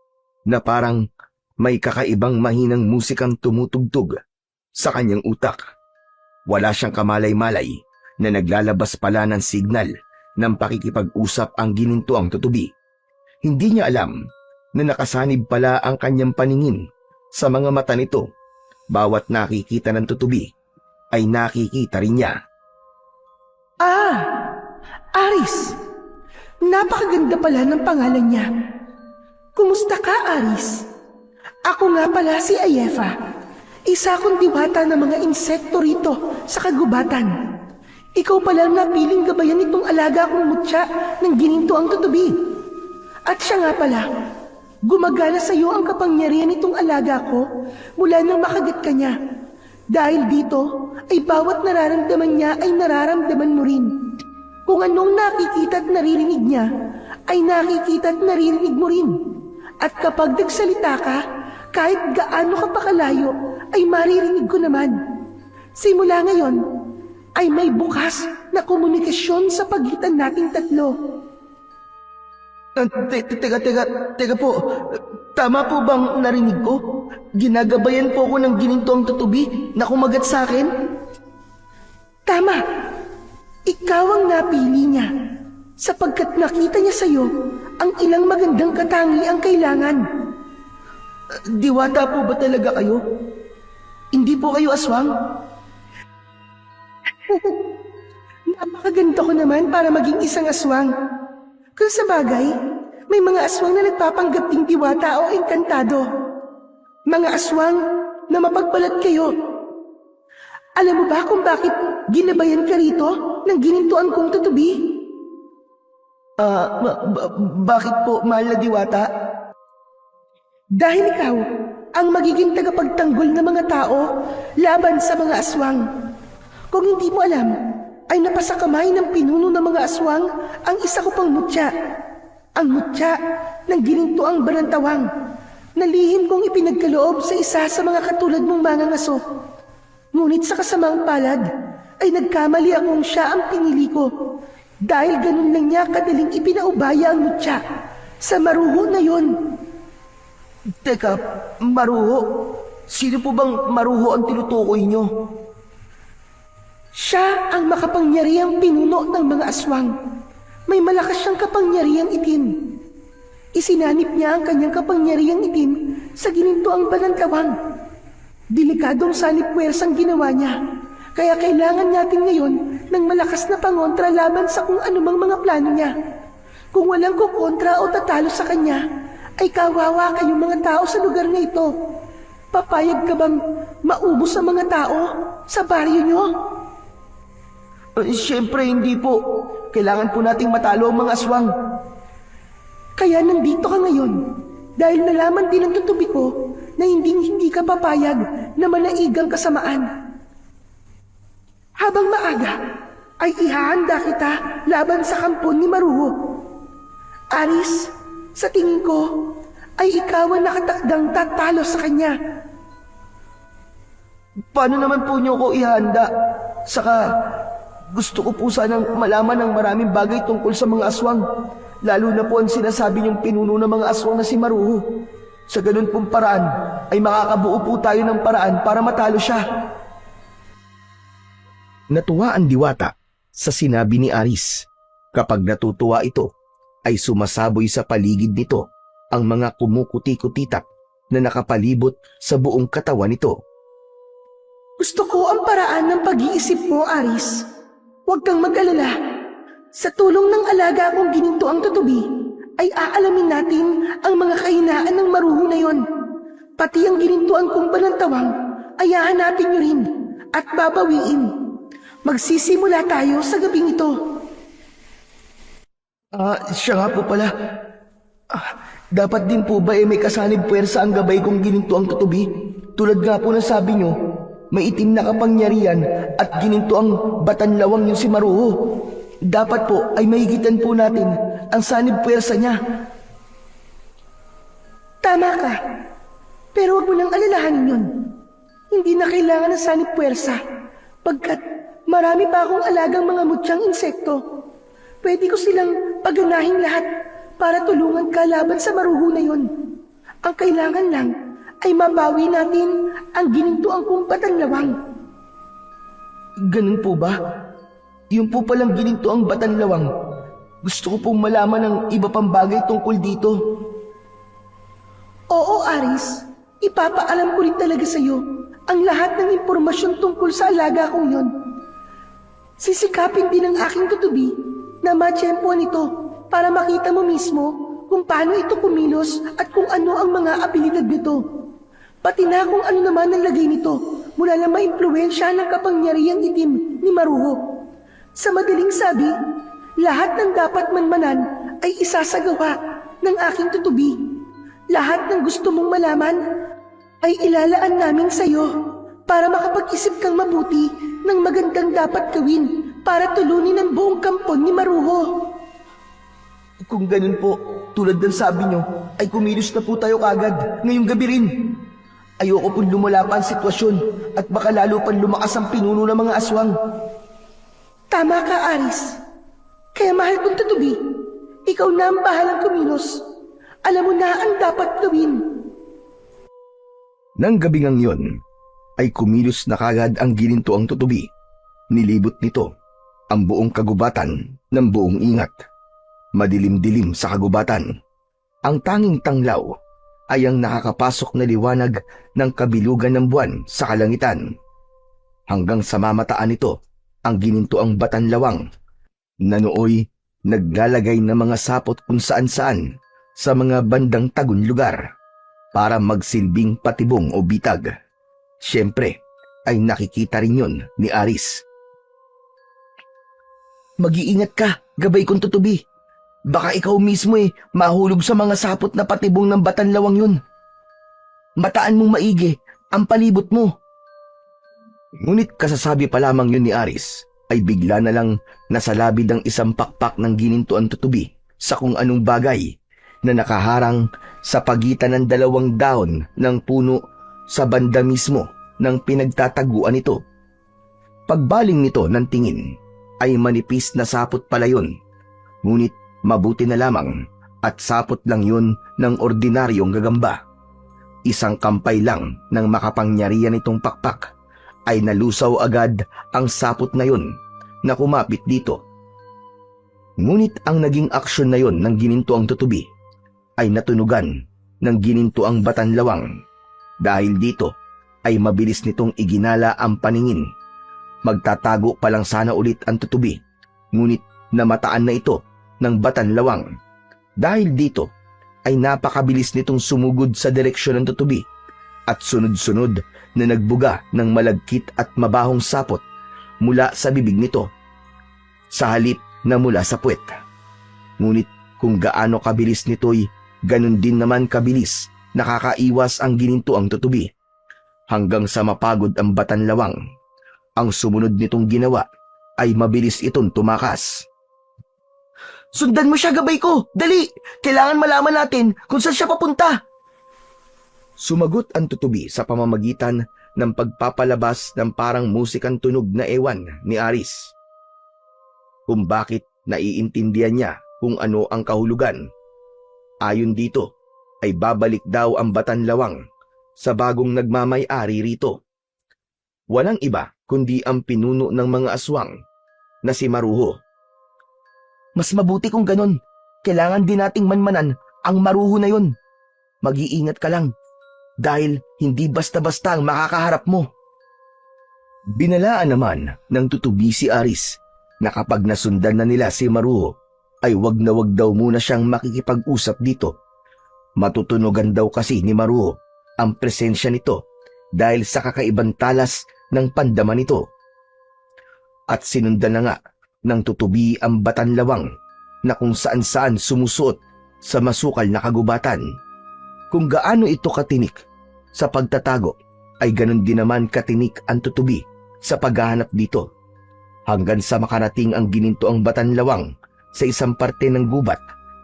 na parang may kakaibang mahinang musikang tumutugtog sa kanyang utak. Wala siyang kamalay-malay na naglalabas pala ng signal ng pakikipag-usap ang ginintuang tutubi. Hindi niya alam na nakasanib pala ang kanyang paningin sa mga mata nito. Bawat nakikita ng tutubi ay nakikita rin niya. Ah, Aris. Napakaganda pala ng pangalan niya. Kumusta ka, Aris? Ako nga pala si Ayefa. Isa akong diwata ng mga insekto rito sa kagubatan. Ikaw pala ang napiling gabayan nitong alaga kong mutya ng gininto ang tutubi. At siya nga pala, gumagana sa iyo ang kapangyarihan nitong alaga ko mula nang makagat ka niya. Dahil dito ay bawat nararamdaman niya ay nararamdaman mo rin. Kung anong nakikita at naririnig niya ay nakikita at naririnig mo rin. At kapag nagsalita ka, kahit gaano ka pa kalayo ay maririnig ko naman. Simula ngayon ay may bukas na komunikasyon sa pagitan nating tatlo. Teka po. Tama po bang narinig ko? Ginagabayan po ako ng gininto ang tutubi na kumagat sa akin? Tama. Ikaw ang napili niya sapagkat nakita niya sa iyo ang ilang magandang katangiang kailangan. Diwata po ba talaga kayo? Hindi po kayo aswang? Napakaganda ko naman para maging isang aswang. Kung sa bagay, may mga aswang na nagpapanggap ding diwata o engkantado. Mga aswang na mapagbalat kayo. Alam mo ba kung bakit ginabayan ka rito ng ginintuan kong tutubi? Bakit po, mahal na diwata? Dahil ikaw ang magiging tagapagtanggol ng mga tao laban sa mga aswang. Kung hindi mo alam, ay napasa kamay ng pinuno ng mga aswang ang isa ko pang mutya. Ang mutya ng ginintuang banantawang. na lihim kong ipinagkaloob sa isa sa mga katulad mong mangangaso. Ngunit sa kasamang palad ay nagkamali akong siya ang pinili ko dahil ganun lang niya kadaling ipinaubaya ang mutya sa maruho na yon. Teka, maruho? Sino po bang maruho ang tinutukoy nyo? Siya ang makapangyarihang pinuno ng mga aswang. May malakas siyang kapangyarihang itim. Isinanip niya ang kanyang kapangyarihang itim sa ginintuang banantawang. Delikadong sanip-puwersang ginawa niya, kaya kailangan natin ngayon ng malakas na pangontra laban sa kung anumang mga plano niya. Kung walang kukontra o tatalo sa kanya, ay kawawa kayong mga tao sa lugar na ito. Papayag ka bang maubos ang mga tao sa baryo niyo? Siyempre hindi po. Kailangan po nating matalo ang mga aswang. Kaya nandito ka ngayon dahil nalaman din ng tutubi ko na hindi ka papayag na manaigang kasamaan. Habang maaga ay ihahanda kita laban sa kampon ni Maruho. Aris, sa tingin ko ay ikaw ang nakatakdang tatalo sa kanya. Paano naman po niyo ko ihanda? Saka gusto ko po sanang malaman ng maraming bagay tungkol sa mga aswang. Lalo na po ang sinasabi niyong pinuno ng mga aswang na si Maruho. Sa ganun pong paraan ay makakabuo po tayo ng paraan para matalo siya. Natuwa ang Diwata sa sinabi ni Aris. Kapag natutuwa ito, ay sumasaboy sa paligid nito ang mga kumukuti-kutitak na nakapalibot sa buong katawan nito. Gusto ko ang paraan ng pag-iisip mo, Aris. Huwag kang mag-alala. Sa tulong ng alaga kong gininto ang tutubi, ay aalamin natin ang mga kahinaan ng Maruho na yon. Pati ang ginintuan kong banantawang, ay hahanapin nyo rin at babawiin. Magsisimula tayo sa gabing ito. Siya nga po pala. Dapat din po ba may kasanib puwersa ang gabay kong gininto ang tutubi? Tulad nga po ng sabi nyo, may itim na kapangyarihan at gininto ang batanlawang yung si Maruho. Dapat po ay mahigitan po natin ang sanib puwersa niya. Tama ka. Pero huwag mo nang alalahanin yun. Hindi na kailangan ng sanib puwersa. Pagkat marami pa akong alagang mga mutyang insekto. Pwede ko silang paganahin lahat para tulungan ka laban sa Maruho na yun. Ang kailangan lang ay mabawi natin ang ginintuang kong batanlawang. Ganun po ba? Yung po palang gininto ang batanlawang. Gusto ko pong malaman ng iba pang bagay tungkol dito. Oo, Aris. Ipapaalam ko rin talaga sa'yo ang lahat ng impormasyon tungkol sa alaga kong yon. Sisikapin din ng aking tutubi na matsyempoan ito para makita mo mismo kung paano ito kumilos at kung ano ang mga abilidad nito. Pati na kung ano naman ang lagay nito mula na maimpluwensya ng kapangyarihang itim ni Maruho. Sa madaling sabi, lahat ng dapat manmanan ay isasagawa ng aking tutubi. Lahat ng gusto mong malaman ay ilalaan namin sa iyo para makapag-isip kang mabuti ng magandang dapat gawin para tulunin ang buong kampon ni Maruho. Kung ganun po, tulad ng sabi nyo, ay kumilos na po tayo kagad ngayong gabi rin. Ayoko pong lumala pa ang sitwasyon at baka lalo pang lumakas ang pinuno ng mga aswang. Tama ka, Aris. Kaya mahal kong tutubi, ikaw na ang bahalang kumilos. Alam mo na ang dapat gawin. Nang gabingang yon, ay kumilos na kagad ang gininto ang tutubi. Nilibot nito ang buong kagubatan ng buong ingat. Madilim-dilim sa kagubatan. Ang tanging tanglaw ay ang nakakapasok na liwanag ng kabilugan ng buwan sa kalangitan. Hanggang sa mamataan nito ang gininto ang batanlawang na nooy naglalagay ng mga sapot kung saan-saan sa mga bandang tagun lugar para magsilbing patibong o bitag. Siyempre ay nakikita rin yun ni Aris. Mag-iingat ka, gabay kong tutubi. Baka ikaw mismo mahulog sa mga sapot na patibong ng batanlawang yun. Mataan mong maigi ang palibot mo. Ngunit kasasabi pa lamang yun ni Aris ay bigla na lang nasalabid ang isang pakpak ng gininto ang tutubi sa kung anong bagay na nakaharang sa pagitan ng dalawang dahon ng puno sa banda mismo ng pinagtataguan nito. Pagbaling nito ng tingin ay manipis na sapot pala yun, ngunit mabuti na lamang at sapot lang yun ng ordinaryong gagamba. Isang kampay lang ng makapangyarihan nitong pakpak ay nalusaw agad ang sapot na yun na kumapit dito. Ngunit ang naging aksyon na yun ng ginintuang tutubi ay natunugan ng ginintuang batanlawang. Dahil dito ay mabilis nitong iginala ang paningin. Magtatago pa lang sana ulit ang tutubi, ngunit namataan na ito ng batanlawang. Dahil dito ay napakabilis nitong sumugod sa direksyon ng tutubi at sunod-sunod na nagbuga ng malagkit at mabahong sapot mula sa bibig nito, sa halip na mula sa puwet. Ngunit kung gaano kabilis nito'y ganun din naman kabilis nakakaiwas ang ginintuang tutubi, hanggang sa mapagod ang batanlawang. Ang sumunod nitong ginawa ay mabilis itong tumakas. Sundan mo siya, gabay ko! Dali! Kailangan malaman natin kung saan siya papunta! Sumagot ang tutubi sa pamamagitan ng pagpapalabas ng parang musikang tunog na ewan ni Aris. Kung bakit naiintindihan niya kung ano ang kahulugan. Ayon dito ay babalik daw ang batanlawang sa bagong nagmamay-ari rito. Walang iba kundi ang pinuno ng mga aswang na si Maruho. Mas mabuti kung ganon. Kailangan din nating manmanan ang Maruho na yun. Mag-iingat ka lang, dahil hindi basta-basta ang makakaharap mo. Binalaan naman ng tutubi si Aris na kapag nasundan na nila si Maruho ay wag na wag daw muna siyang makikipag-usap dito. Matutunugan daw kasi ni Maruho ang presensya nito dahil sa kakaibang talas ng pandaman nito. At sinundan na nga ng tutubi ang batanlawang na kung saan-saan sumusuot sa masukal na kagubatan. Kung gaano ito katinik sa pagtatago ay ganun din naman katinik ang tutubi sa paghahanap dito, hanggang sa makarating ang ginintuang batanlawang sa isang parte ng gubat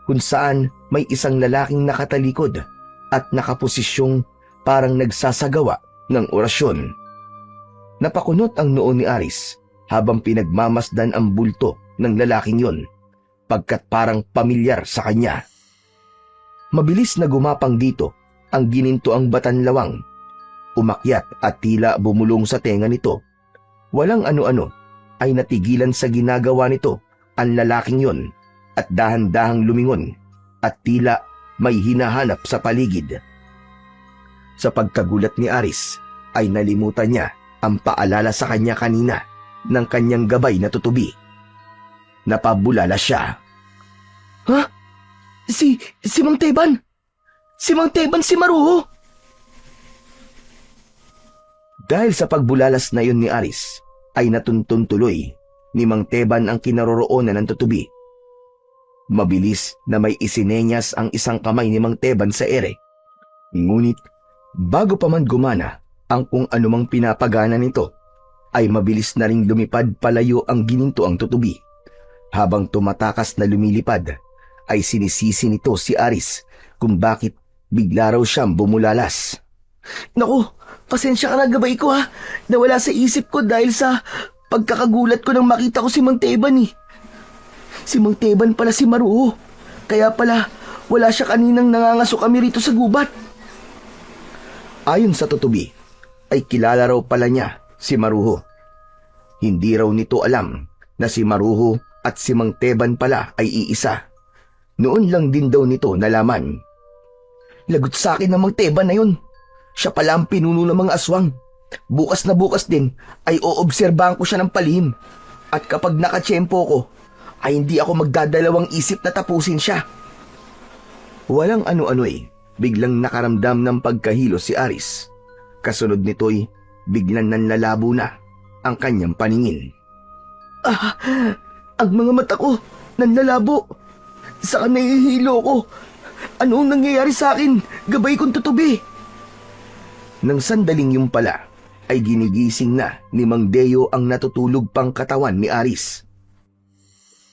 kung saan may isang lalaking nakatalikod at nakaposisyong parang nagsasagawa ng orasyon. Napakunot ang noo ni Aris habang pinagmamasdan ang bulto ng lalaking yon, pagkat parang pamilyar sa kanya. Mabilis na gumapang dito ang ginintuang batanlawang. Umakyat at tila bumulong sa tenga nito. Walang ano-ano ay natigilan sa ginagawa nito ang lalaking yon at dahan-dahang lumingon at tila may hinahanap sa paligid. Sa pagkagulat ni Aris ay nalimutan niya ang paalala sa kanya kanina ng kanyang gabay na tutubi. Napabulala siya. Ha? Si Mang Teban! Si Mang Teban, si Maruho! Dahil sa pagbulalas na yun ni Aris, ay natuntun tuloy ni Mang Teban ang kinaroroonan ng tutubi. Mabilis na may isinenyas ang isang kamay ni Mang Teban sa ere. Ngunit bago pa man gumana ang kung anumang pinapagana nito, ay mabilis na ring lumipad palayo ang ginintuang tutubi. Habang tumatakas na lumilipad, ay sinisisi nito si Aris kung bakit bigla raw siyang bumulalas. Naku, pasensya ka na, gabay ko ha. Nawala sa isip ko dahil sa pagkakagulat ko nang makita ko si Mang Teban eh. Si Mang Teban pala si Maruho. Kaya pala wala siya kaninang nangangaso kami rito sa gubat. Ayon sa tutubi, ay kilala raw pala niya si Maruho. Hindi raw nito alam na si Maruho at si Mang Teban pala ay iisa. Noon lang din daw nito nalaman. Lagot sa akin ng Mang Teban na yun. Siya pala ang pinuno ng mga aswang. Bukas na bukas din ay oobserbahan ko siya ng palihim. At kapag nakatsyempo ko, ay hindi ako magdadalawang isip na tapusin siya. Walang ano-ano biglang nakaramdam ng pagkahilo si Aris. Kasunod nito'y biglang nanlalabo na ang kanyang paningin. Ang mga mata ko, nanlalabo. Saka nahihilo ko. Ano ang nangyayari sa akin? Gabay kong tutubi. Nang sandaling yung pala, ay ginigising na ni Mang Deo ang natutulog pang katawan ni Aris.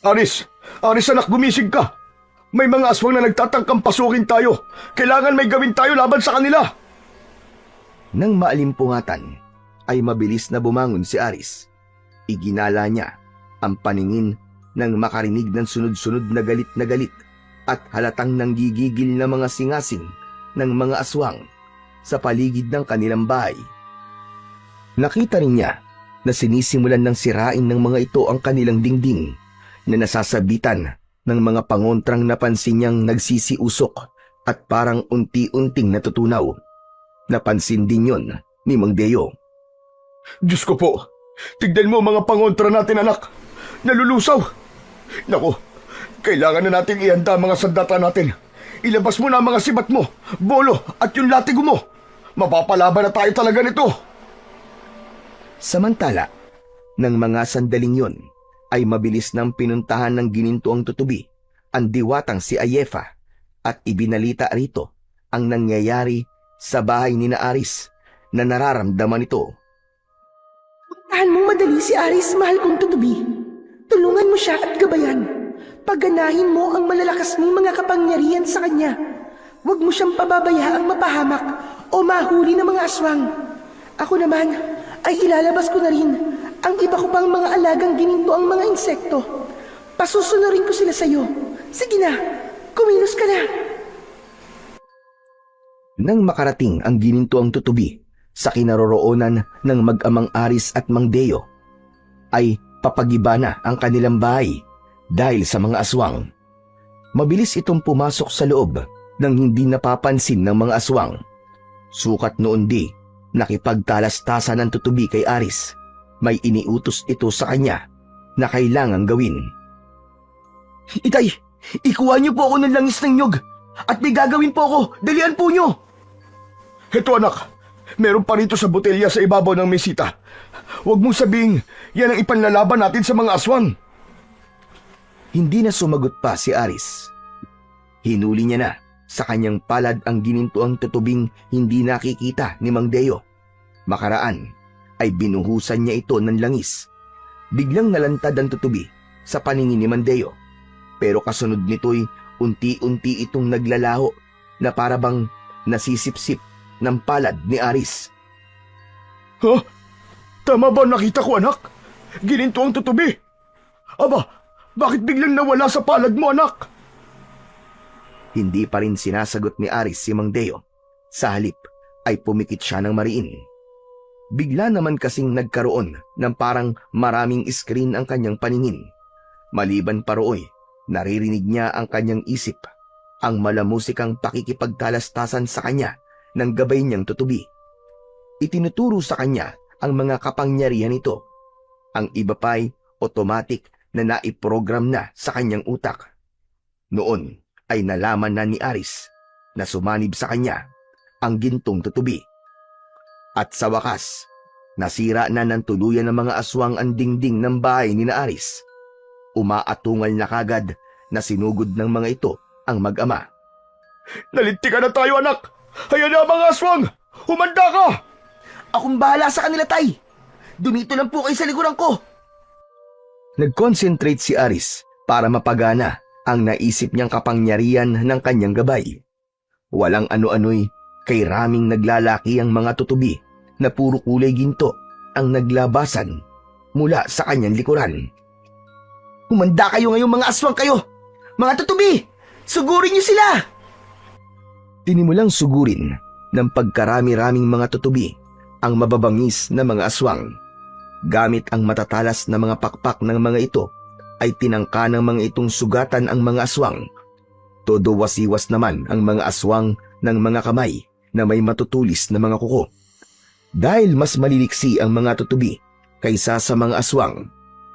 Aris! Aris anak, gumising ka! May mga aswang na nagtatangkang pasukin tayo. Kailangan may gawin tayo laban sa kanila. Nang maalimpungatan, ay mabilis na bumangon si Aris. Iginala niya ang paningin nang makarinig ng sunod-sunod na galit at halatang nanggigigil na mga singasing ng mga aswang sa paligid ng kanilang bahay. Nakita rin niya na sinisimulan ng sirain ng mga ito ang kanilang dingding na nasasabitan ng mga pangontrang napansin niyang nagsisiusok at parang unti-unting natutunaw. Napansin din yon ni Mang Deo. Diyos ko po, tignan mo mga pangontra natin, anak. Nalulusaw. Naku, kailangan na nating ihanda mga sandata natin. Ilabas mo na ang mga sibat mo, bolo at yung latigo mo. Mapapalaban na tayo talaga nito. Samantala, ng mga sandaling yon, ay mabilis nang pinuntahan ng ginintuang tutubi ang diwatang si Ayefa at ibinalita rito ang nangyayari sa bahay ni na Aris na nararamdaman ito. Puntahan mong madali si Aris, mahal kong tutubi. Tulungan mo siya at gabayan. Pagganahin mo ang malalakas mong mga kapangyarihan sa kanya. Huwag mo siyang pababayaang mapahamak o mahuli ng mga aswang. Ako naman ay ilalabas ko na rin ang iba ko pang mga alagang gininto ang mga insekto. Pasusunurin ko sila sa'yo. Sige na, kumilos ka na. Nang makarating ang gininto ang tutubi sa kinaroroonan ng mag-amang Aris at Mang Deo, ay papagiba na ang kanilang bahay dahil sa mga aswang. Mabilis itong pumasok sa loob nang hindi napapansin ng mga aswang. Sukat noon di, nakipagtalastasan ng tutubi kay Aris. May iniutos ito sa kanya na kailangang gawin. Itay, ikuha niyo po ako ng langis ng nyog at may gagawin po ako. Dalian po niyo. Heto anak, meron pa rito sa botelya sa ibabaw ng mesita. Huwag mong sabing yan ang ipanlalaban natin sa mga aswang. Hindi na sumagot pa si Aris. Hinuli niya na sa kanyang palad ang ginintuang tutubing hindi nakikita ni Mang Deo. Makaraan ay binuhusan niya ito ng langis. Biglang nalantad ang tutubi sa paningin ni Mang Deo. Pero kasunod nito'y unti-unti itong naglalaho na parabang nasisipsip ng palad ni Aris. Ha? Tama ba nakita ko, anak? Gininto ang tutubi. Aba, bakit biglang nawala sa palad mo, anak? Hindi pa rin sinasagot ni Aris si Mang Deo. Sa halip ay pumikit siya ng mariin. Bigla naman kasing nagkaroon ng parang maraming screen ang kanyang paningin. Maliban pa rooy, naririnig niya ang kanyang isip, ang malamusikang pakikipagtalastasan sa kanya ng gabay niyang tutubi. Itinuturo sa kanya ang mga kapangyarihan nito. Ang iba pa'y automatic na naiprogram na sa kanyang utak. Noon ay nalaman na ni Aris na sumanib sa kanya ang gintong tutubi. At sa wakas, nasira na ng tuluyan ng mga aswang ang dingding ng bahay ni na Aris. Umaatungal na kagad na sinugod ng mga ito ang mag-ama. Nalintikan na tayo, anak! Hayan na mga aswang! Humanda ka! Akong bahala sa kanila, tay. Dumito lang po kayo sa likuran ko. Nag-concentrate si Aris para mapagana ang naisip niyang kapangyarihan ng kanyang gabay. Walang ano-ano'y kay raming naglalaki ang mga tutubi na puro kulay ginto ang naglabasan mula sa kanyang likuran. Humanda kayo ngayong mga aswang kayo. Mga tutubi, sugurin niyo sila. Tinimulang sugurin ng pagkarami-raming mga tutubi ang mababangis na mga aswang. Gamit ang matatalas na mga pakpak ng mga ito, ay tinangka ng mga itong sugatan ang mga aswang. Todo wasiwas naman ang mga aswang ng mga kamay na may matutulis na mga kuko. Dahil mas maliliksi ang mga tutubi kaysa sa mga aswang,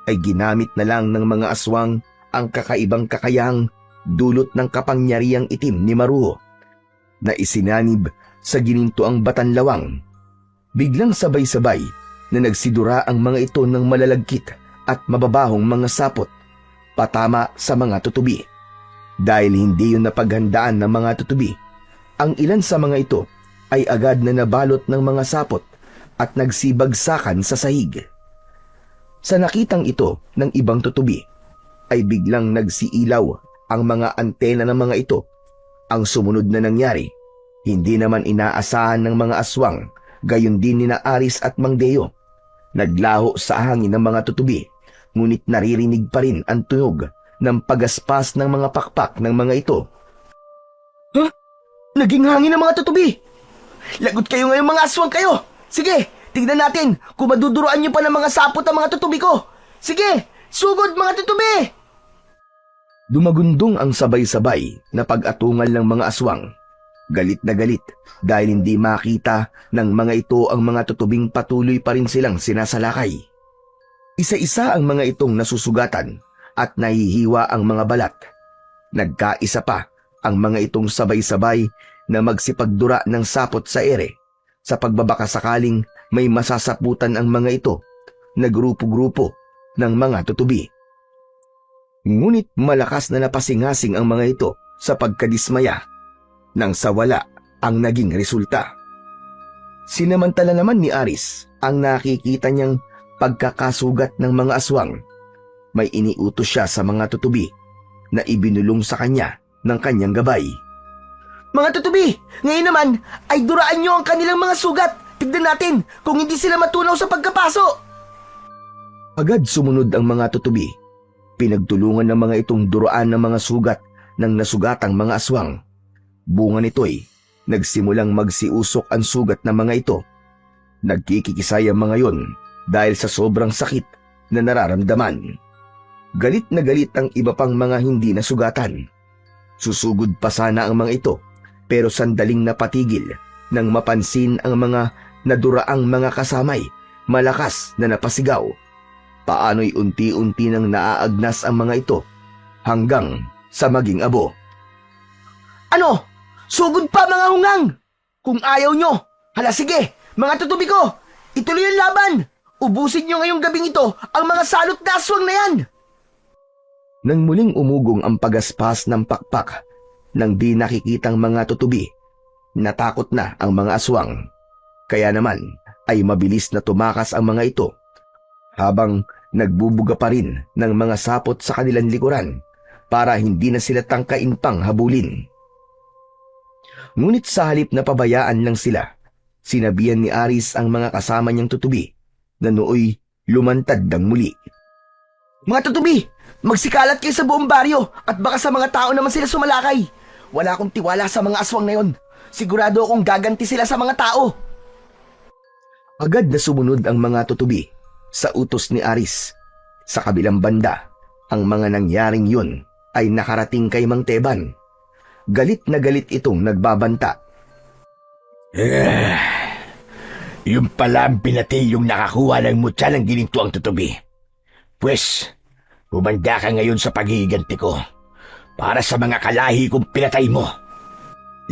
ay ginamit na lang ng mga aswang ang kakaibang kakayahang dulot ng kapangyarihang itim ni Maruho na isinanib sa ginintuang batanlawang. Biglang sabay-sabay na nagsidura ang mga ito ng malalagkit at mababahong mga sapot patama sa mga tutubi. Dahil hindi yun napaghandaan ng mga tutubi, ang ilan sa mga ito ay agad na nabalot ng mga sapot at nagsibagsakan sa sahig. Sa nakitang ito ng ibang tutubi, ay biglang nagsiilaw ang mga antena ng mga ito. Ang sumunod na nangyari, hindi naman inaasahan ng mga aswang, gayon din nina Aris at Mang Deo. Naglaho sa hangin ng mga tutubi, ngunit naririnig pa rin ang tunog ng pagaspas ng mga pakpak ng mga ito. Naging hangin ang mga tutubi! Lagot kayo ngayong mga aswang kayo! Sige, tignan natin kung maduduruan niyo pa ng mga sapot ang mga tutubi ko! Sige, sugod mga tutubi! Dumagundong ang sabay-sabay na pag-atungal ng mga aswang. Galit na galit dahil hindi makita ng mga ito ang mga tutubing patuloy pa rin silang sinasalakay. Isa-isa ang mga itong nasusugatan at nahihiwa ang mga balat. Nagkaisa pa ang mga itong sabay-sabay na magsipagdura ng sapot sa ere sa pagbabaka sakaling may masasaputan ang mga ito na grupo-grupo ng mga tutubi. Ngunit malakas na napasingasing ang mga ito sa pagkadismaya nang sa wala ang naging resulta. Sinamantala naman ni Aris ang nakikita niyang pagkakasugat ng mga aswang. May iniutos siya sa mga tutubi na ibinulong sa kanya ng kanyang gabay. Mga tutubi, ngayon naman ay duraan niyo ang kanilang mga sugat. Tignan natin kung hindi sila matunaw sa pagkapaso. Agad sumunod ang mga tutubi. Pinagtulungan ng mga itong duraan ng mga sugat ng nasugatang mga aswang. Bunga nito'y nagsimulang magsiusok ang sugat ng mga ito. Nagkikikisay ang mga yon dahil sa sobrang sakit na nararamdaman. Galit na galit ang iba pang mga hindi nasugatan. Susugod pa sana ang mga ito, pero sandaling napatigil nang mapansin ang mga naduraang mga kasamay, malakas na napasigaw. Paano'y unti-unti nang naaagnas ang mga ito hanggang sa maging abo. Ano? Sugod pa mga hungang! Kung ayaw nyo, hala sige, mga tutubi ko, ituloy ang laban! Ubusin nyo ngayong gabing ito ang mga salot na aswang na yan! Nang muling umugong ang pagaspas ng pakpak nang di nakikitang mga tutubi, natakot na ang mga aswang. Kaya naman ay mabilis na tumakas ang mga ito habang nagbubuga pa rin ng mga sapot sa kanilang likuran para hindi na sila tangkain pang habulin. Ngunit sa halip na pabayaan lang sila, sinabihan ni Aris ang mga kasama niyang tutubi na nooy lumantad ng muli. Mga tutubi, magsikalat kayo sa buong baryo at baka sa mga tao naman sila sumalakay. Wala akong tiwala sa mga aswang na yon. Sigurado akong gaganti sila sa mga tao. Agad na sumunod ang mga tutubi sa utos ni Aris. Sa kabilang banda, ang mga nangyaring yun ay nakarating kay Mang Teban. Galit na galit itong nagbabanta. Yung pala ang pinatilyong nakakuha ng mutya ng gininto ang tutubi. Pwes, humanda ka ngayon sa paghihiganti ko para sa mga kalahi kong pinatay mo.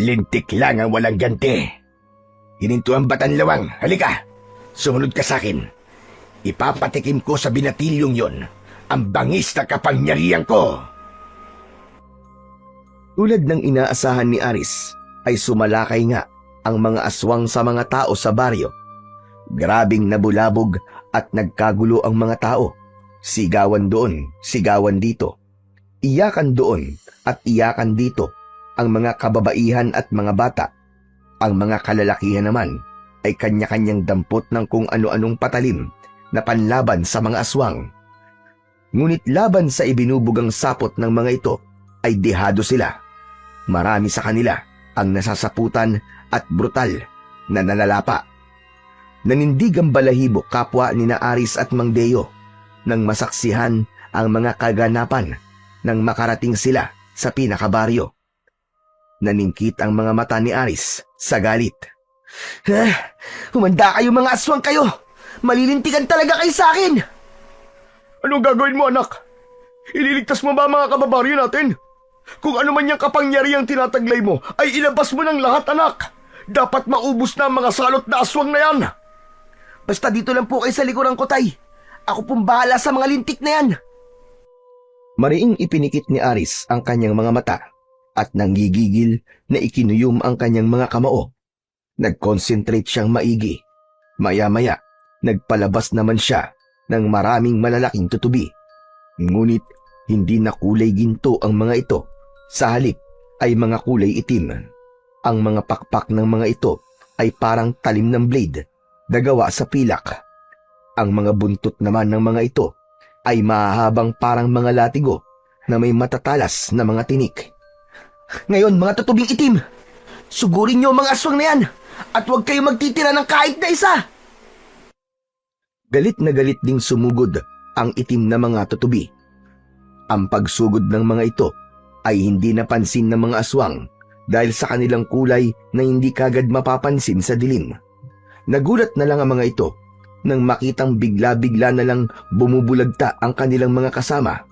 Lintik lang ang walang ganti. Gininto ang Batanlawang, halika, sumunod ka sa akin. Ipapatikim ko sa binatilyong yon ang bangis na kapangyarihan ko. Tulad ng inaasahan ni Aris, ay sumalakay nga ang mga aswang sa mga tao sa baryo. Grabing nabulabog at nagkagulo ang mga tao. Sigawan doon, sigawan dito. Iyakan doon at iyakan dito ang mga kababaihan at mga bata. Ang mga kalalakihan naman ay kanya-kanyang dampot ng kung ano-anong patalim na panlaban sa mga aswang. Ngunit laban sa ibinubugang sapot ng mga ito ay dehado sila. Marami sa kanila ang nasasaputan at brutal na nalalapa. Nanindig ang balahibo kapwa ni Aris at Mang Deo nang masaksihan ang mga kaganapan nang makarating sila sa pinakabaryo. Naningkit ang mga mata ni Aris sa galit. Humanda kayo mga aswang kayo! Malilintikan talaga kayo sa akin! Anong gagawin mo, anak? Ililigtas mo ba ang mga kababaryo natin? Kung ano man yung kapangyarihang tinataglay mo, ay ilabas mo ng lahat, anak! Dapat maubos na ang mga salot na aswang na yan! Basta dito lang po kayo sa likuran ko, tay. Ako pong bahala sa mga lintik na yan. Mariing ipinikit ni Aris ang kanyang mga mata at nanggigigil na ikinuyom ang kanyang mga kamao. Nag-concentrate siyang maigi. Maya-maya, nagpalabas naman siya ng maraming malalaking tutubi. Ngunit Hindi na kulay ginto ang mga ito. Sa halip ay mga kulay itim. Ang mga pakpak ng mga ito ay parang talim ng blade na gawa sa pilak. Ang mga buntot naman ng mga ito ay mahahabang parang mga latigo na may matatalas na mga tinik. Ngayon, mga tutubing itim, sugurin niyo ang mga aswang na yan at huwag kayo magtitira ng kahit na isa. Galit na galit ding sumugod ang itim na mga tutubi. Ang pagsugod ng mga ito ay hindi napansin ng mga aswang dahil sa kanilang kulay na hindi kagad mapapansin sa dilim. Nagulat na lang ang mga ito nang makitang bigla-bigla na lang bumubulagta ang kanilang mga kasama,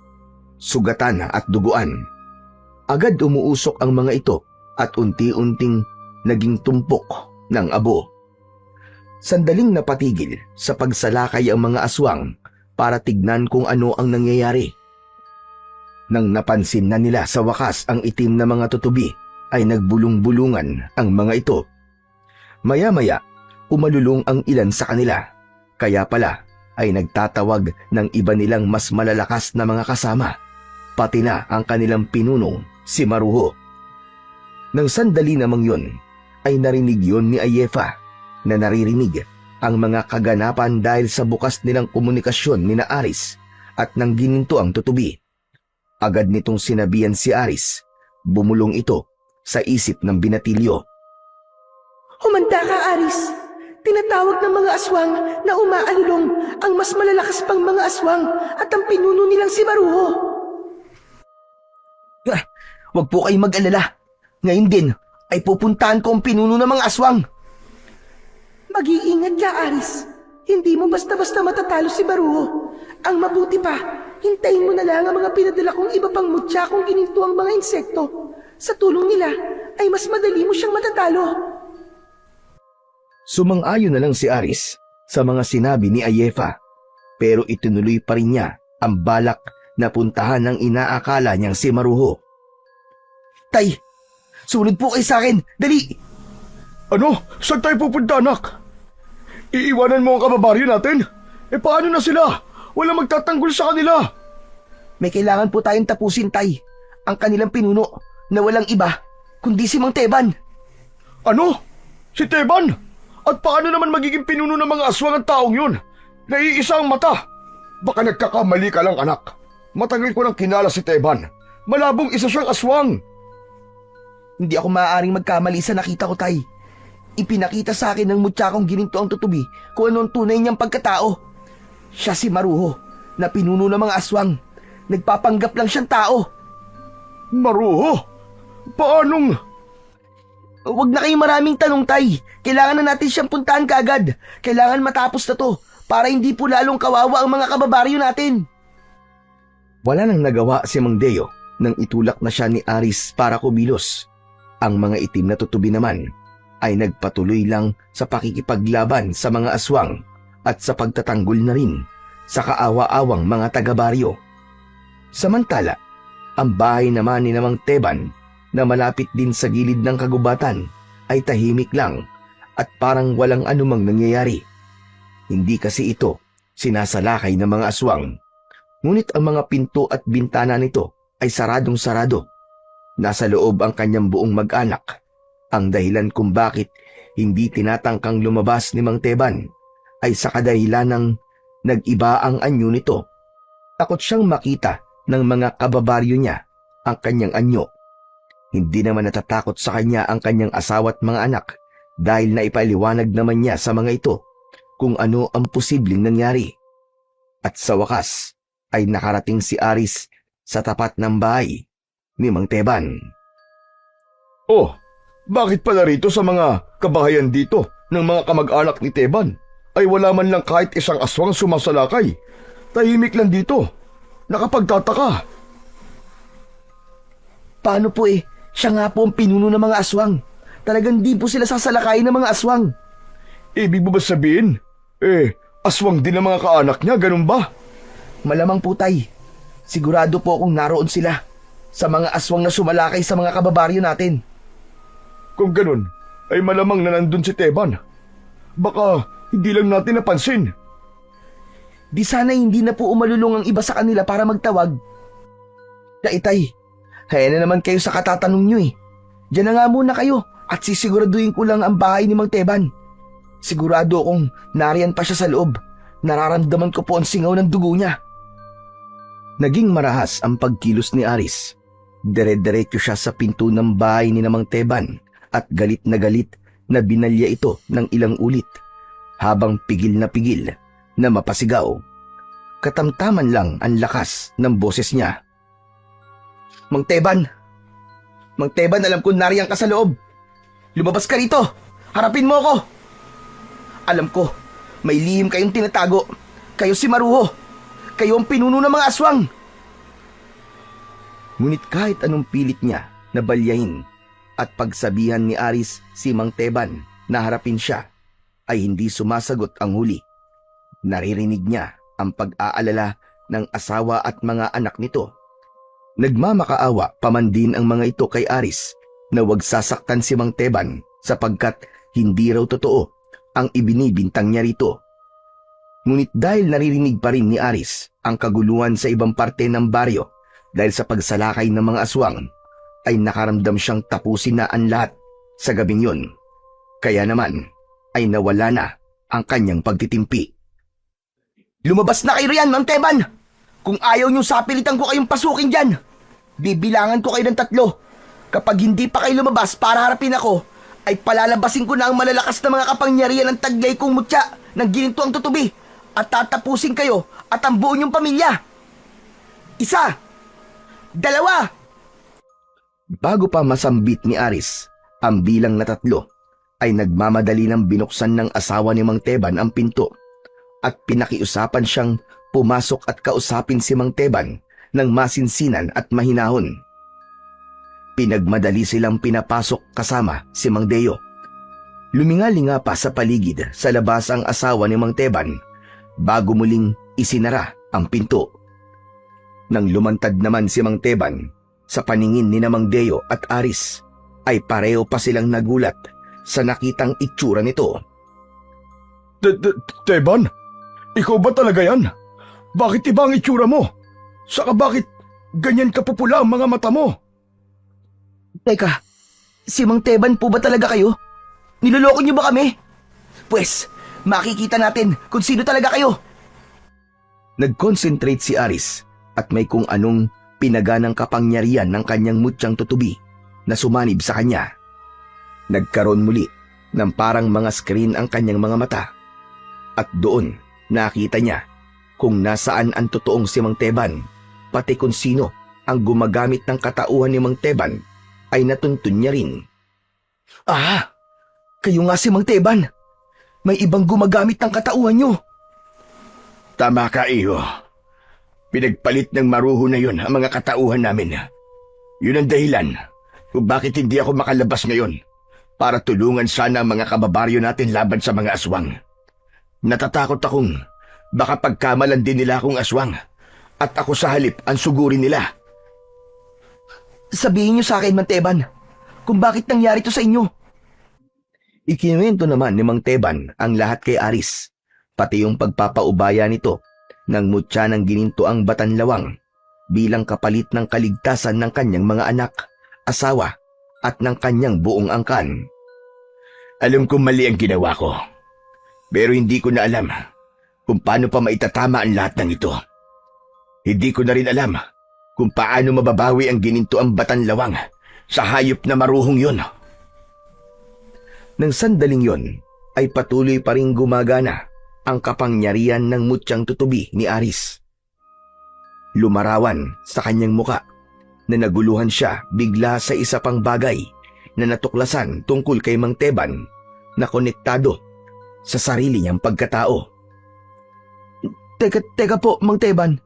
sugatan at duguan. Agad umuusok ang mga ito at unti-unting naging tumpok ng abo. Sandaling napatigil sa pagsalakay ang mga aswang para tignan kung ano ang nangyayari. Nang napansin na nila sa wakas ang itim na mga tutubi, ay nagbulong-bulungan ang mga ito. Maya-maya, umalulong ang ilan sa kanila. Kaya pala ay nagtatawag ng iba nilang mas malalakas na mga kasama, pati na ang kanilang pinunong si Maruho. Nang sandali namang yun, ay narinig yun ni Ayefa na naririnig ang mga kaganapan dahil sa bukas nilang komunikasyon ni na Aris at nang gininto ang tutubi. Agad nitong sinabihan si Aris, bumulong ito sa isip ng binatilyo. Humanda ka, Aris. Tinatawag ng mga aswang na umaalulong ang mas malalakas pang mga aswang at ang pinuno nilang si Maruho. Huwag po kayong mag-alala. Ngayon din ay pupuntahan ko ang pinuno ng mga aswang. Mag-iingat ka, Aris. Hindi mo basta-basta matatalo si Maruho. Ang mabuti pa, hintayin mo na lang ang mga pinadala kong iba pang mutya kung gininto ang mga insekto. Sa tulong nila, ay mas madali mo siyang matatalo. Sumang-ayon na lang si Aris sa mga sinabi ni Ayefa, pero itinuloy pa rin niya ang balak na puntahan ng inaakala niyang si Maruho. Tay, sunod po kayo sa akin. Dali! Ano? Saan tayo pupunta, anak? Iiwanan mo ang kababaryo natin? Paano na sila? Walang magtatanggol sa kanila. May kailangan po tayong tapusin, Tay. Ang kanilang pinuno na walang iba kundi si Mang Teban. Ano? Si Teban? At paano naman magiging pinuno ng mga aswang ang taong yun? Naiisa ang mata. Baka nagkakamali ka lang, anak. Matagal ko nang kinala si Teban. Malabong isa siyang aswang. Hindi ako maaaring magkamali sa nakita ko, Tay. Ipinakita sa akin ng mutya kong gininto ang tutubi kung ano ang tunay niyang pagkatao. Siya si Maruho, na pinuno ng mga aswang. Nagpapanggap lang siyang tao. Maruho? Paanong... Huwag na kayong maraming tanong, Tay. Kailangan na natin siyang puntahan kaagad. Kailangan matapos na to para hindi po lalong kawawa ang mga kababaryo natin. Wala nang nagawa si Mang Deo nang itulak na siya ni Aris para kumilos. Ang mga itim na tutubi naman ay nagpatuloy lang sa pakikipaglaban sa mga aswang at sa pagtatanggol na rin sa kaawa-awang mga taga-baryo. Samantala, ang bahay naman ni Mang Teban na malapit din sa gilid ng kagubatan ay tahimik lang at parang walang anumang nangyayari. Hindi kasi ito sinasalakay ng mga aswang. Ngunit ang mga pinto at bintana nito ay saradong-sarado. Nasa loob ang kanyang buong mag-anak. Ang dahilan kung bakit hindi tinatangkang lumabas ni Mang Teban ay sa kadahilan ng nag-iba ang anyo nito. Takot siyang makita ng mga kababaryo niya ang kanyang anyo. Hindi naman natatakot sa kanya ang kanyang asawa at mga anak dahil naipaliwanag naman niya sa mga ito kung ano ang posibleng nangyari. At sa wakas ay nakarating si Aris sa tapat ng bahay ni Mang Teban. Oh, bakit pala rito sa mga kabahayan dito ng mga kamag-anak ni Teban ay wala man lang kahit isang aswang sumasalakay? Tahimik lang dito. Nakapagtataka. Paano po siya nga po ang pinuno ng mga aswang. Talagang di po sila sasalakayin ng mga aswang. Ibig mo ba sabihin? Aswang din ang mga kaanak niya, ganun ba? Malamang po, Tay. Sigurado po akong naroon sila sa mga aswang na sumalakay sa mga kababaryo natin. Kung ganun, ay malamang na nandun si Teban. Baka hindi lang natin napansin. Di sana hindi na po umalulong ang iba sa kanila para magtawag. Itay, kaya na naman kayo sa katatanong nyo eh. Diyan na nga muna kayo at sisiguraduhin ko lang ang bahay ni Mang Teban. Sigurado akong nariyan pa siya sa loob. Nararamdaman ko po ang singaw ng dugo niya. Naging marahas ang pagkilos ni Aris. Dire-diretso siya sa pinto ng bahay ni Mang Teban at galit na binalya ito ng ilang ulit habang pigil na mapasigaw. Katamtaman lang ang lakas ng boses niya. Mang Teban, alam ko nariyan ka sa loob. Lumabas ka rito. Harapin mo ako. Alam ko, may lihim kayong tinatago. Kayo si Maruho. Kayo ang pinuno ng mga aswang. Ngunit kahit anong pilit niya na balyahin at pagsabihan ni Aris si Mang Teban na harapin siya, ay hindi sumasagot ang huli. Naririnig niya ang pag-aalala ng asawa at mga anak nito. Nagmamakaawa pa man din ang mga ito kay Aris na wag sasaktan si Mang Teban sapagkat hindi raw totoo ang ibinibintang niya rito. Ngunit dahil naririnig pa rin ni Aris ang kaguluhan sa ibang parte ng baryo dahil sa pagsalakay ng mga aswang, ay nakaramdam siyang tapusin na ang lahat sa gabing yun. Kaya naman ay nawala na ang kanyang pagtitimpi. Lumabas na kayo riyan, Mang Teban! Kung ayaw niyong sapilitan ko kayong pasukin dyan, bibilangan ko kayo ng 3. Kapag hindi pa kayo lumabas para harapin ako, ay palalabasin ko na ang malalakas na mga kapangyarihan ng taglay kong mutya ng gininto ang tutubi at tatapusin kayo at ang buo niyong pamilya. 1, 2. Bago pa masambit ni Aris ang bilang na 3, ay nagmamadali ng binuksan ng asawa ni Mang Teban ang pinto at pinakiusapan siyang pumasok at kausapin si Mang Teban ng masinsinan at mahinahon. Pinagmadali silang pinapasok kasama si Mang Deo. Lumingalinga pa sa paligid sa labas ang asawa ni Mang Teban bago muling isinara ang pinto. Nang lumantad naman si Mang Teban sa paningin ni Mang Deo at Aris, ay pareho pa silang nagulat sa nakitang itsura nito. Teban? Ikaw ba talaga yan? Bakit iba ang itsura mo? Saka bakit ganyan kapupula ang mga mata mo? Teka, si Mang Teban po ba talaga kayo? Niloloko niyo ba kami? Pwes, makikita natin kung sino talaga kayo. Nag-concentrate si Aris at may kung anong pinaganang kapangyarihan ng kanyang mutyang tutubi na sumanib sa kanya. Nagkaroon muli ng parang mga screen ang kanyang mga mata. At doon nakita niya kung nasaan ang totoong si Mang Teban, pati kung sino ang gumagamit ng katauhan ni Mang Teban ay natuntun niya rin. Ah, kayo nga si Mang Teban. May ibang gumagamit ng katauhan niyo. Tama ka, Iho. Pinagpalit ng Maruho na yun ang mga katauhan namin. Yun ang dahilan kung bakit hindi ako makalabas ngayon para tulungan sana ang mga kababaryo natin laban sa mga aswang. Natatakot akong baka pagkamalan din nila akong aswang at ako sa halip ang sugurin nila. Sabihin niyo sa akin, Mang Teban, kung bakit nangyari to sa inyo. Ikinuwento naman ni Mang Teban ang lahat kay Aris, pati yung pagpapaubaya nito ng mutya ng gininto ang Batanlawang bilang kapalit ng kaligtasan ng kanyang mga anak, asawa at ng kanyang buong angkan. Alam kong mali ang ginawa ko, pero hindi ko na alam kung paano pa maitatama ang lahat ng ito. Hindi ko na rin alam kung paano mababawi ang gininto ang Batanlawang sa hayop na Maruhong yun. Nang sandaling yon ay patuloy pa rin gumagana ang kapangyarihan ng mutyang tutubi ni Aris. Lumarawan sa kanyang muka na naguluhan siya bigla sa isa pang bagay na natuklasan tungkol kay Mang Teban na konektado sa sarili niyang pagkatao. Teka po, Mang Teban.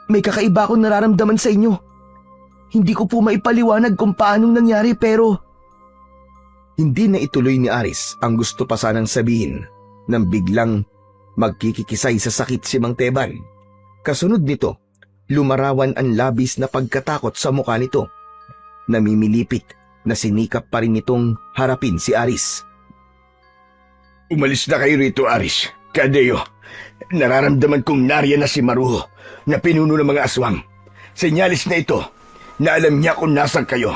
May kakaiba akong nararamdaman sa inyo. Hindi ko po maipaliwanag kung paanong nangyari pero... Hindi na ituloy ni Aris ang gusto pa sanang sabihin nang biglang magkikikisay sa sakit si Mang Teban. Kasunod nito, lumarawan ang labis na pagkatakot sa mukha nito. Namimilipit na sinikap pa rin nitong harapin si Aris. Umalis na kayo rito, Aris. Kadeo, nararamdaman kong nariyan na si Maruho na pinuno ng mga aswang. Senyalis na ito na alam niya kung nasan kayo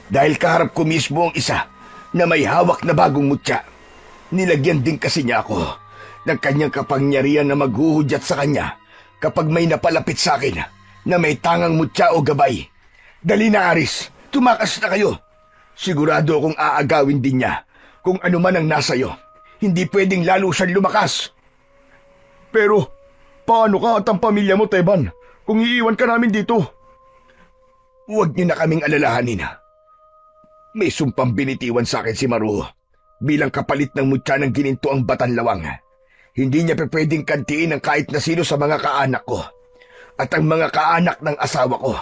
dahil kaharap ko mismo ang isa na may hawak na bagong mutya. Nilagyan din kasi niya ako ng kanyang kapangyarihan na maghuhudyat sa kanya kapag may napalapit sa akin na may tangang mutya o gabay. Dali na, Aris, tumakas na kayo. Sigurado akong aagawin din niya kung ano man ang nasayo. Hindi pwedeng lalo siyang lumakas. Pero, paano ka at ang pamilya mo, Teban, kung iiwan ka namin dito? Huwag niyo na kaming alalahanin. May sumpang binitiwan sa akin si Maru bilang kapalit ng mutya ng gininto ang Batanlawang. Hindi niya pwedeng kantiin ng kahit na sino sa mga kaanak ko at ang mga kaanak ng asawa ko.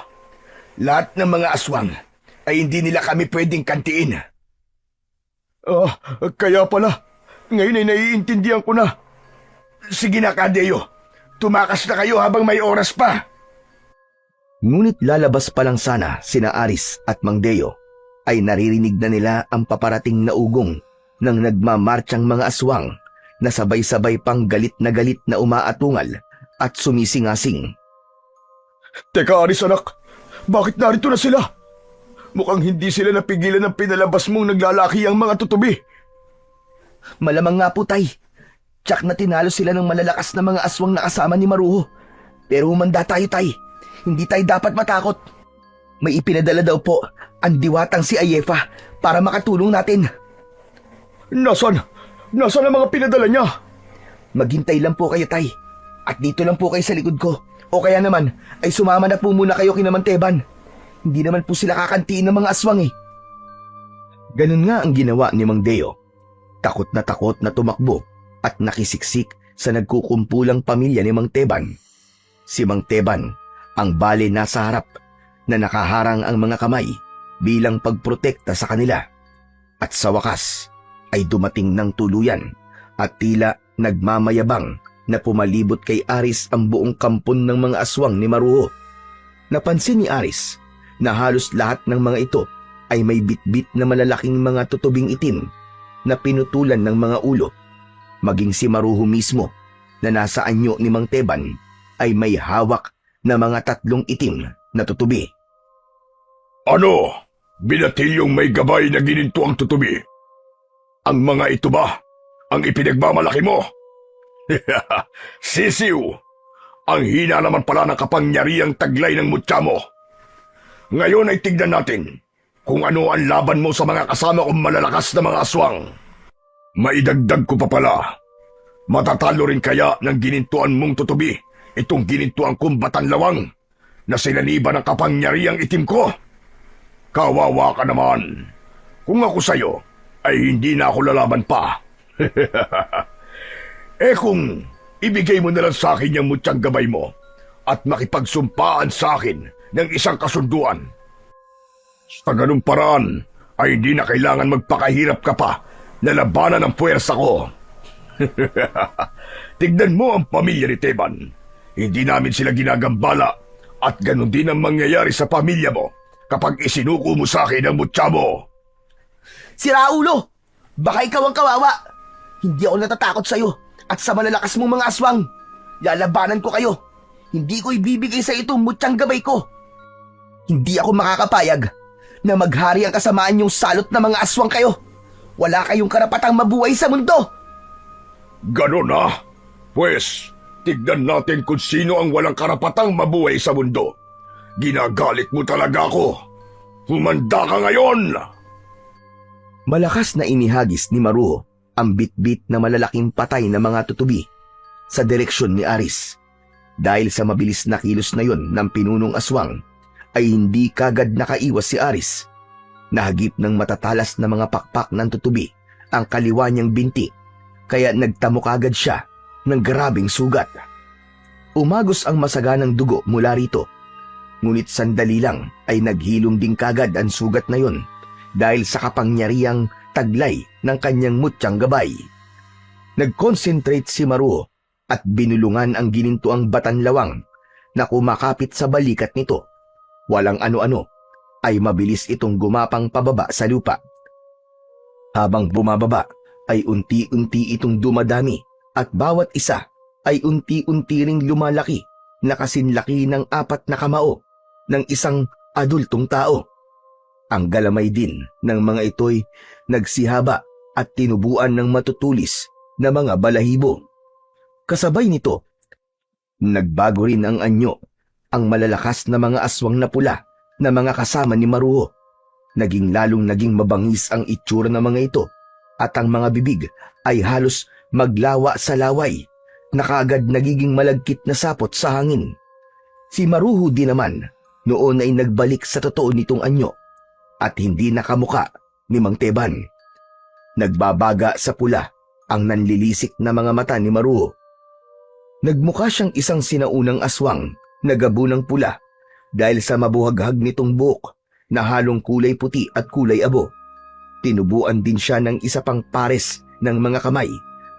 Lahat ng mga aswang ay hindi nila kami pwedeng kantiin. Kaya pala, ngayon ay naiintindihan ko na. Sige na, Kadeyo. Tumakas na kayo habang may oras pa. Ngunit lalabas pa lang sana sina Aris at Mang Deo ay naririnig na nila ang paparating na ugong ng nagmamartsyang mga aswang na sabay-sabay pang galit na umaatungal at sumisingasing. Teka, Aris anak, bakit narito na sila? Mukhang hindi sila napigilan ng pinalabas mong naglalaki ang mga tutubi. Malamang nga po, Tay. Tsak na tinalo sila ng malalakas na mga aswang na kasama ni Maruho. Pero humanda tayo, Tay. Hindi tayo dapat matakot. May ipinadala daw po ang diwatang si Ayefa para makatulong natin. Nasaan ang mga pinadala niya? Maghintay lang po kayo, Tay. At dito lang po kayo sa likod ko. O kaya naman, ay sumama na po muna kayo kina Manteban. Hindi naman po sila kakantiin ng mga aswang eh. Ganun nga ang ginawa ni Mang Deo. Takot na tumakbo at nakisiksik sa nagkukumpulang pamilya ni Mang Teban. Si Mang Teban, ang bale nasa harap na nakaharang ang mga kamay bilang pagprotekta sa kanila. At sa wakas ay dumating ng tuluyan at tila nagmamayabang na pumalibot kay Aris ang buong kampon ng mga aswang ni Maruho. Napansin ni Aris na halos lahat ng mga ito ay may bitbit na malalaking mga tutubing itim na pinutulan ng mga ulo. Maging si Maruho mismo na nasa anyo ni Mang Teban ay may hawak na mga 3 itim na tutubi. Ano? Binatilyong may gabay na gininto ang tutubi? Ang mga ito ba ang ipinagmamalaki mo? Sisiw! Ang hina naman pala ng kapangyarihang taglay ng mutya mo. Ngayon ay tignan natin kung ano ang laban mo sa mga kasama kong malalakas na mga aswang. Maidagdag ko pa pala, matatalo rin kaya ng ginintuan mong tutubi itong ginintuan kong Batanlawang na sinaniban ng kapangyarihang itim ko? Kawawa ka naman. Kung ako sa'yo, ay hindi na ako lalaban pa. Kung ibigay mo na lang sa akin yung mutyang gabay mo at makipagsumpaan sa akin ng isang kasunduan. Sa ganung paraan ay hindi na kailangan magpakahirap ka pa na labanan ang puwersa ko. Tignan mo ang pamilya ni Teban. Hindi namin sila ginagambala at ganun din ang mangyayari sa pamilya mo kapag isinuko mo sa akin ang mutya mo. Si Raulo! Baka ikaw ang kawawa! Hindi ako natatakot sa'yo at sa malalakas mong mga aswang. Lalabanan ko kayo. Hindi ko ibibigay sa itong mutyang gabay ko. Hindi ako makakapayag na maghari ang kasamaan yung salot na mga aswang kayo. Wala kayong karapatang mabuhay sa mundo. Ganon na? Pwes, tignan natin kung sino ang walang karapatang mabuhay sa mundo. Ginagalit mo talaga ako. Humanda ka ngayon! Malakas na inihagis ni Maruho ang bitbit na malalaking patay na mga tutubi sa direksyon ni Aris. Dahil sa mabilis na kilos na yon ng pinunong aswang, ay hindi kagad nakaiwas si Aris. Nahagip ng matatalas na mga pakpak ng tutubi ang kaliwa niyang binti, kaya nagtamo kagad siya ng grabing sugat. Umagos ang masaganang dugo mula rito, ngunit sandali lang ay naghilom din kagad ang sugat na yon dahil sa kapangyarihang taglay ng kanyang mutyang gabay. Nag-concentrate si Maruho at binulungan ang ginintuang Batanlawang na kumakapit sa balikat nito. Walang ano-ano ay mabilis itong gumapang pababa sa lupa. Habang bumababa ay unti-unti itong dumadami at bawat isa ay unti-unti ring lumalaki na kasinlaki ng 4 na kamao ng isang adultong tao. Ang galamay din ng mga ito'y nagsihaba at tinubuan ng matutulis na mga balahibo. Kasabay nito, nagbago rin ang anyo, ang malalakas na mga aswang na pula na mga kasama ni Maruho. Naging mabangis ang itsura ng mga ito at ang mga bibig ay halos maglawa sa laway na kaagad nagiging malagkit na sapot sa hangin. Si Maruho din naman noon ay nagbalik sa totoo nitong anyo at hindi nakamuka ni Mang Teban. Nagbabaga sa pula ang nanlilisik na mga mata ni Maruho. Nagmukha siyang isang sinaunang aswang na gabo ng pula dahil sa mabuhaghag nitong buhok na halong kulay puti at kulay abo. Tinubuan din siya ng isa pang pares ng mga kamay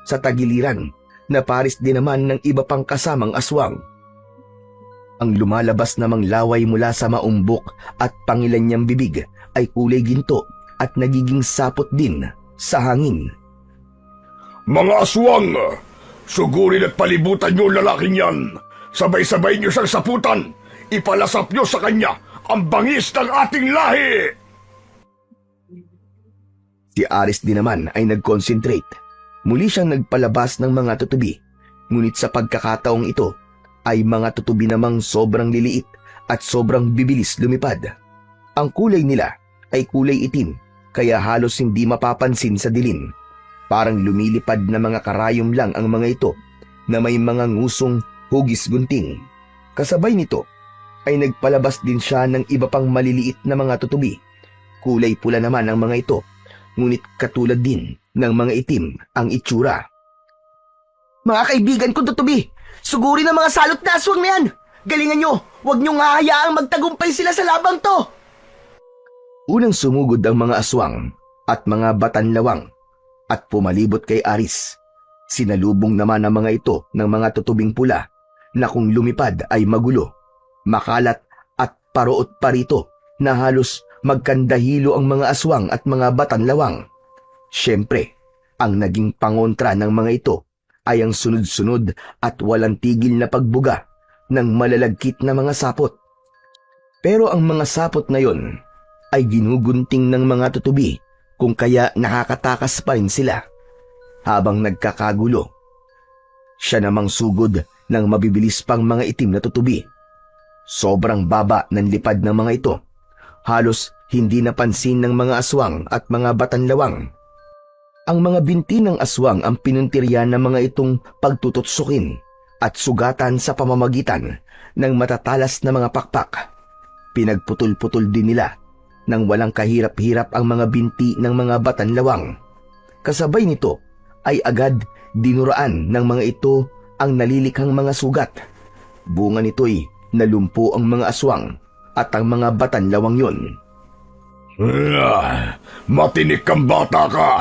sa tagiliran na pares din naman ng iba pang kasamang aswang. Ang lumalabas namang laway mula sa maumbok at pangilan niyang bibig ay kulay ginto at nagiging sapot din sa hangin. Mga aswang, sugurin at palibutan niyo ang lalaking yan. Sabay-sabay niyo siyang saputan. Ipalasap niyo sa kanya ang bangis ng ating lahi. Si Aris din naman ay nag-concentrate. Muli siyang nagpalabas ng mga tutubi. Ngunit sa pagkakataong ito ay mga tutubi namang sobrang liliit at sobrang bibilis lumipad. Ang kulay nila ay kulay itim kaya halos hindi mapapansin sa dilim. Parang lumilipad na mga karayom lang ang mga ito na may mga ngusong hugis gunting. Kasabay nito ay nagpalabas din siya ng iba pang maliliit na mga tutubi. Kulay pula naman ang mga ito, ngunit katulad din ng mga itim ang itsura. Mga kaibigan kong tutubi, sugurin ang mga salot na aswang na yan. Galingan nyo, huwag nyong hahayaang magtagumpay sila sa labang to. Unang sumugod ang mga aswang at mga batanlawang at pumalibot kay Aris. Sinalubong naman ang mga ito ng mga tutubing pula na kung lumipad ay magulo, makalat at paroot parito na halos magkandahilo ang mga aswang at mga batanlawang. Siyempre, ang naging pangontra ng mga ito ay ang sunod-sunod at walang tigil na pagbuga ng malalagkit na mga sapot. Pero ang mga sapot na yon ay ginugunting ng mga tutubi kung kaya nakakatakas pa rin sila. Habang nagkakagulo, siya namang sugod ng mabibilis pang mga itim na tutubi. Sobrang baba ng lipad ng mga ito. Halos hindi napansin ng mga aswang at mga batanlawang. Ang mga binti ng aswang ang pinuntiryan ng mga itong pagtututsukin at sugatan sa pamamagitan ng matatalas na mga pakpak. Pinagputol-putol din nila nang walang kahirap-hirap ang mga binti ng mga batanlawang. Kasabay nito ay agad dinuraan ng mga ito ang nalilikhang mga sugat. Bunga nito'y nalumpo ang mga aswang at ang mga batanlawang yon. Matinik kang bata ka.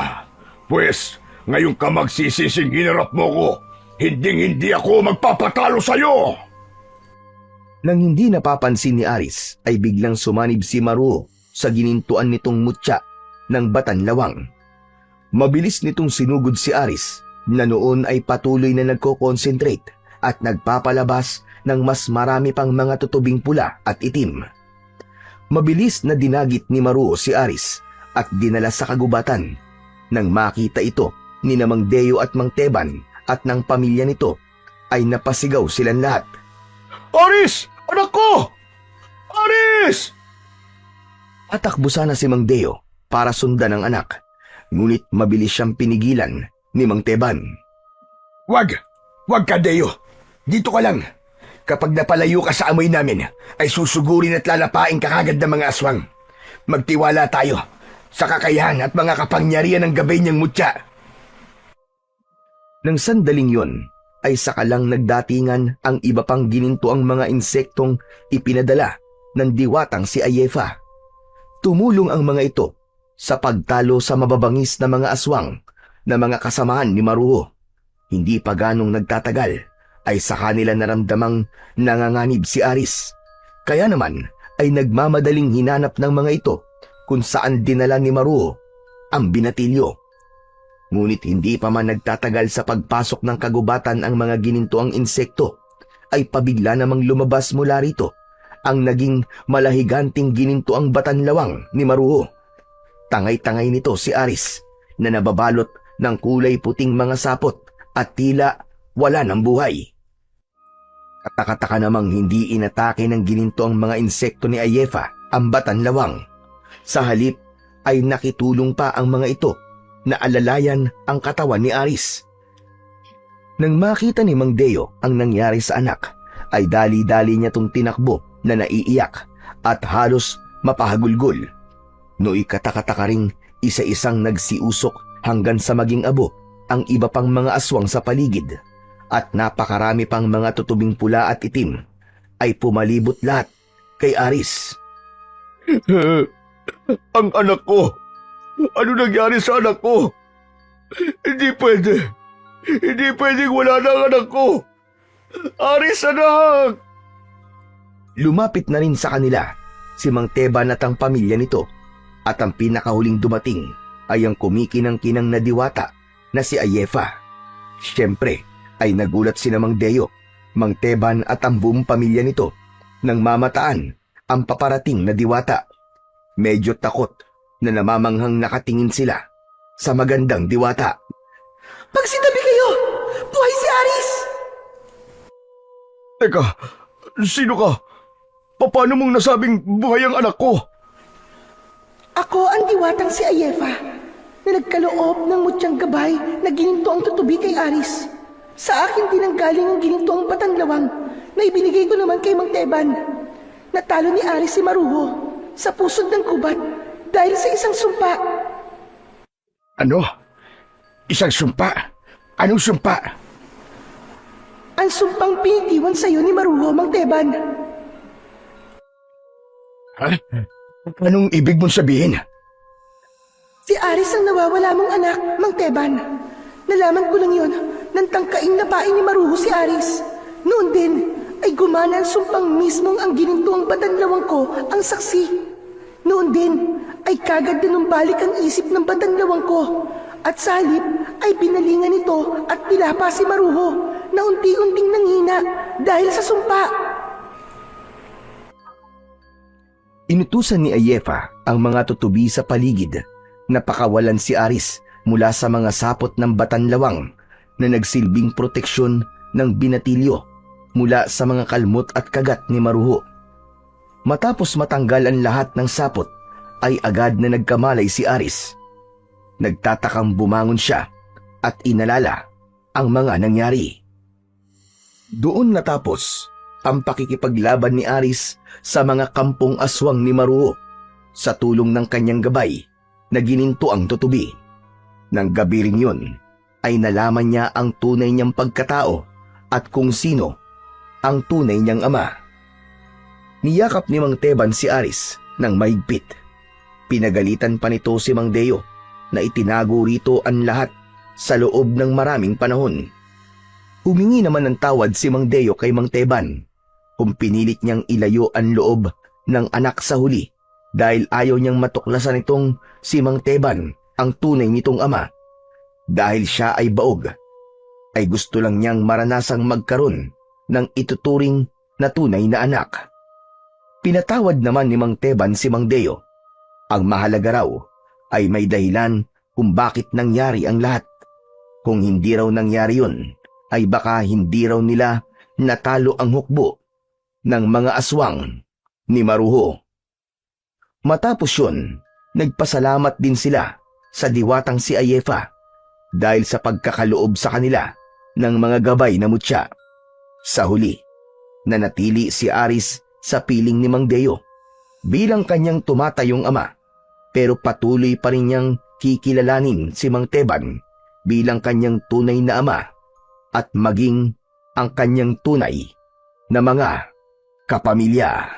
Pues, ngayon ka magsisising hinarap mo ko. Hinding-hindi ako magpapatalo sa'yo. Nang hindi napapansin ni Aris ay biglang sumanib si Maruho sa ginintuan nitong mutya ng batanlawang. Mabilis nitong sinugod si Aris na noon ay patuloy na nagko-concentrate at nagpapalabas ng mas marami pang mga tutubing pula at itim. Mabilis na dinagit ni Maruho si Aris at dinala sa kagubatan. Nang makita ito ni na Mang Deo at Mang Teban at ng pamilya nito ay napasigaw silang lahat. Aris! Anak ko! Aris! Tatakbo sana si Mang Deo para sundan ang anak, ngunit mabilis siyang pinigilan ni Mang Teban. Wag ka, Deo. Dito ka lang. Kapag napalayo ka sa amoy namin, ay susugurin at lalapain ka kagad ng mga aswang. Magtiwala tayo sa kakayahan at mga kapangyarihan ng gabay niyang mutya. Nang sandaling yon, ay sakalang nagdatingan ang iba pang ginintuang mga insektong ipinadala ng diwatang si Ayefa. Tumulong ang mga ito sa pagtalo sa mababangis na mga aswang na mga kasamaan ni Maruho. Hindi pa ganong nagtatagal ay sa kanila naramdamang nanganganib si Aris. Kaya naman ay nagmamadaling hinanap ng mga ito kung saan dinala ni Maruho ang binatilyo. Ngunit hindi pa man nagtatagal sa pagpasok ng kagubatan ang mga ginintuang insekto, ay pabigla namang lumabas mula rito ang naging malahiganting ginintuang batanlawang ni Maruho. Tangay-tangay nito si Aris na nababalot ng kulay puting mga sapot at tila wala ng buhay. Katakataka namang hindi inatake ng gininto ang mga insekto ni Ayefa ang batanlawang. Sa halip ay nakitulong pa ang mga ito na alalayan ang katawan ni Aris. Nang makita ni Mang Deo ang nangyari sa anak, ay dali-dali niya tong tinakbo na naiiyak at halos mapahagulgol. Nooy katakataka ring isa-isang nagsiusok hanggang sa maging abo ang iba pang mga aswang sa paligid at napakarami pang mga tutubing pula at itim ay pumalibot lahat kay Aris. Ang anak ko! Ano nangyari sa anak ko? Hindi pwede! Hindi pwedeng wala na ang anak ko! Aris, anak! Lumapit na rin sa kanila si Mang Teban at ang pamilya nito at ang pinakahuling dumating ay ang kumikinang-kinang na diwata na si Ayefa. Siyempre ay nagulat si Mang Deo, Mang Teban at ang buong pamilya nito nang mamataan ang paparating na diwata. Medyo takot na namamanghang nakatingin sila sa magandang diwata. Magsitabi kayo! Buhay si Aris! Teka, sino ka? Paano mong nasabing buhay ang anak ko? Ako ang diwatang si Ayefa na nagkaloob ng mutyang gabay na gininto ang tutubi kay Aris. Sa akin din ang galing ang gininto ang batanlawang na ibinigay ko naman kay Mang Teban. Natalo ni Aris si Maruho sa pusod ng gubat dahil sa isang sumpa. Ano? Isang sumpa? Anong sumpa? Ang sumpang pinitiwan sa'yo ni Maruho, Mang Teban. Ha? Anong ibig mong sabihin? Si Aris ang nawawala mong anak, Mang Teban. Nalaman ko lang yun nang tangkaing napain ni Maruho si Aris. Noon din ay gumana ang sumpang mismong ang ginintuang batanlawang ko ang saksi. Noon din ay kagad na numbalik ang isip ng batanlawang ko. At sa halip ay binalingan nito at pinapa si Maruho na unti-unting nanghina dahil sa sumpa. Inutusan ni Ayefa ang mga tutubi sa paligid na pakawalan si Aris mula sa mga sapot ng batanlawang na nagsilbing proteksyon ng binatilyo mula sa mga kalmot at kagat ni Maruho. Matapos matanggal ang lahat ng sapot ay agad na nagkamalay si Aris. Nagtatakang bumangon siya at inalala ang mga nangyari. Doon natapos ang pakikipaglaban ni Aris sa mga kampong aswang ni Maruho sa tulong ng kanyang gabay na gininto ang tutubi. Nang gabi rin yun ay nalaman niya ang tunay niyang pagkatao at kung sino ang tunay niyang ama. Niyakap ni Mang Teban si Aris ng mahigpit. Pinagalitan pa nito si Mang Deo na itinago rito ang lahat sa loob ng maraming panahon. Humingi naman ng tawad si Mang Deo kay Mang Teban kung pinilit niyang ilayo ang loob ng anak sa huli dahil ayaw niyang matuklasan itong si Mang Teban ang tunay nitong ama. Dahil siya ay baog, ay gusto lang niyang maranasang magkaroon ng ituturing na tunay na anak. Pinatawad naman ni Mang Teban si Mang Deo. Ang mahalaga raw ay may dahilan kung bakit nangyari ang lahat. Kung hindi raw nangyari yun, ay baka hindi raw nila natalo ang hukbo ng mga aswang ni Maruho. Matapos yun, nagpasalamat din sila sa diwatang si Ayefa dahil sa pagkakaloob sa kanila ng mga gabay na mutya. Sa huli, nanatili si Aris sa piling ni Mang Deo bilang kanyang tumatayong ama, pero patuloy pa rin niyang kikilalanin si Mang Teban bilang kanyang tunay na ama at maging ang kanyang tunay na mga kapamilya.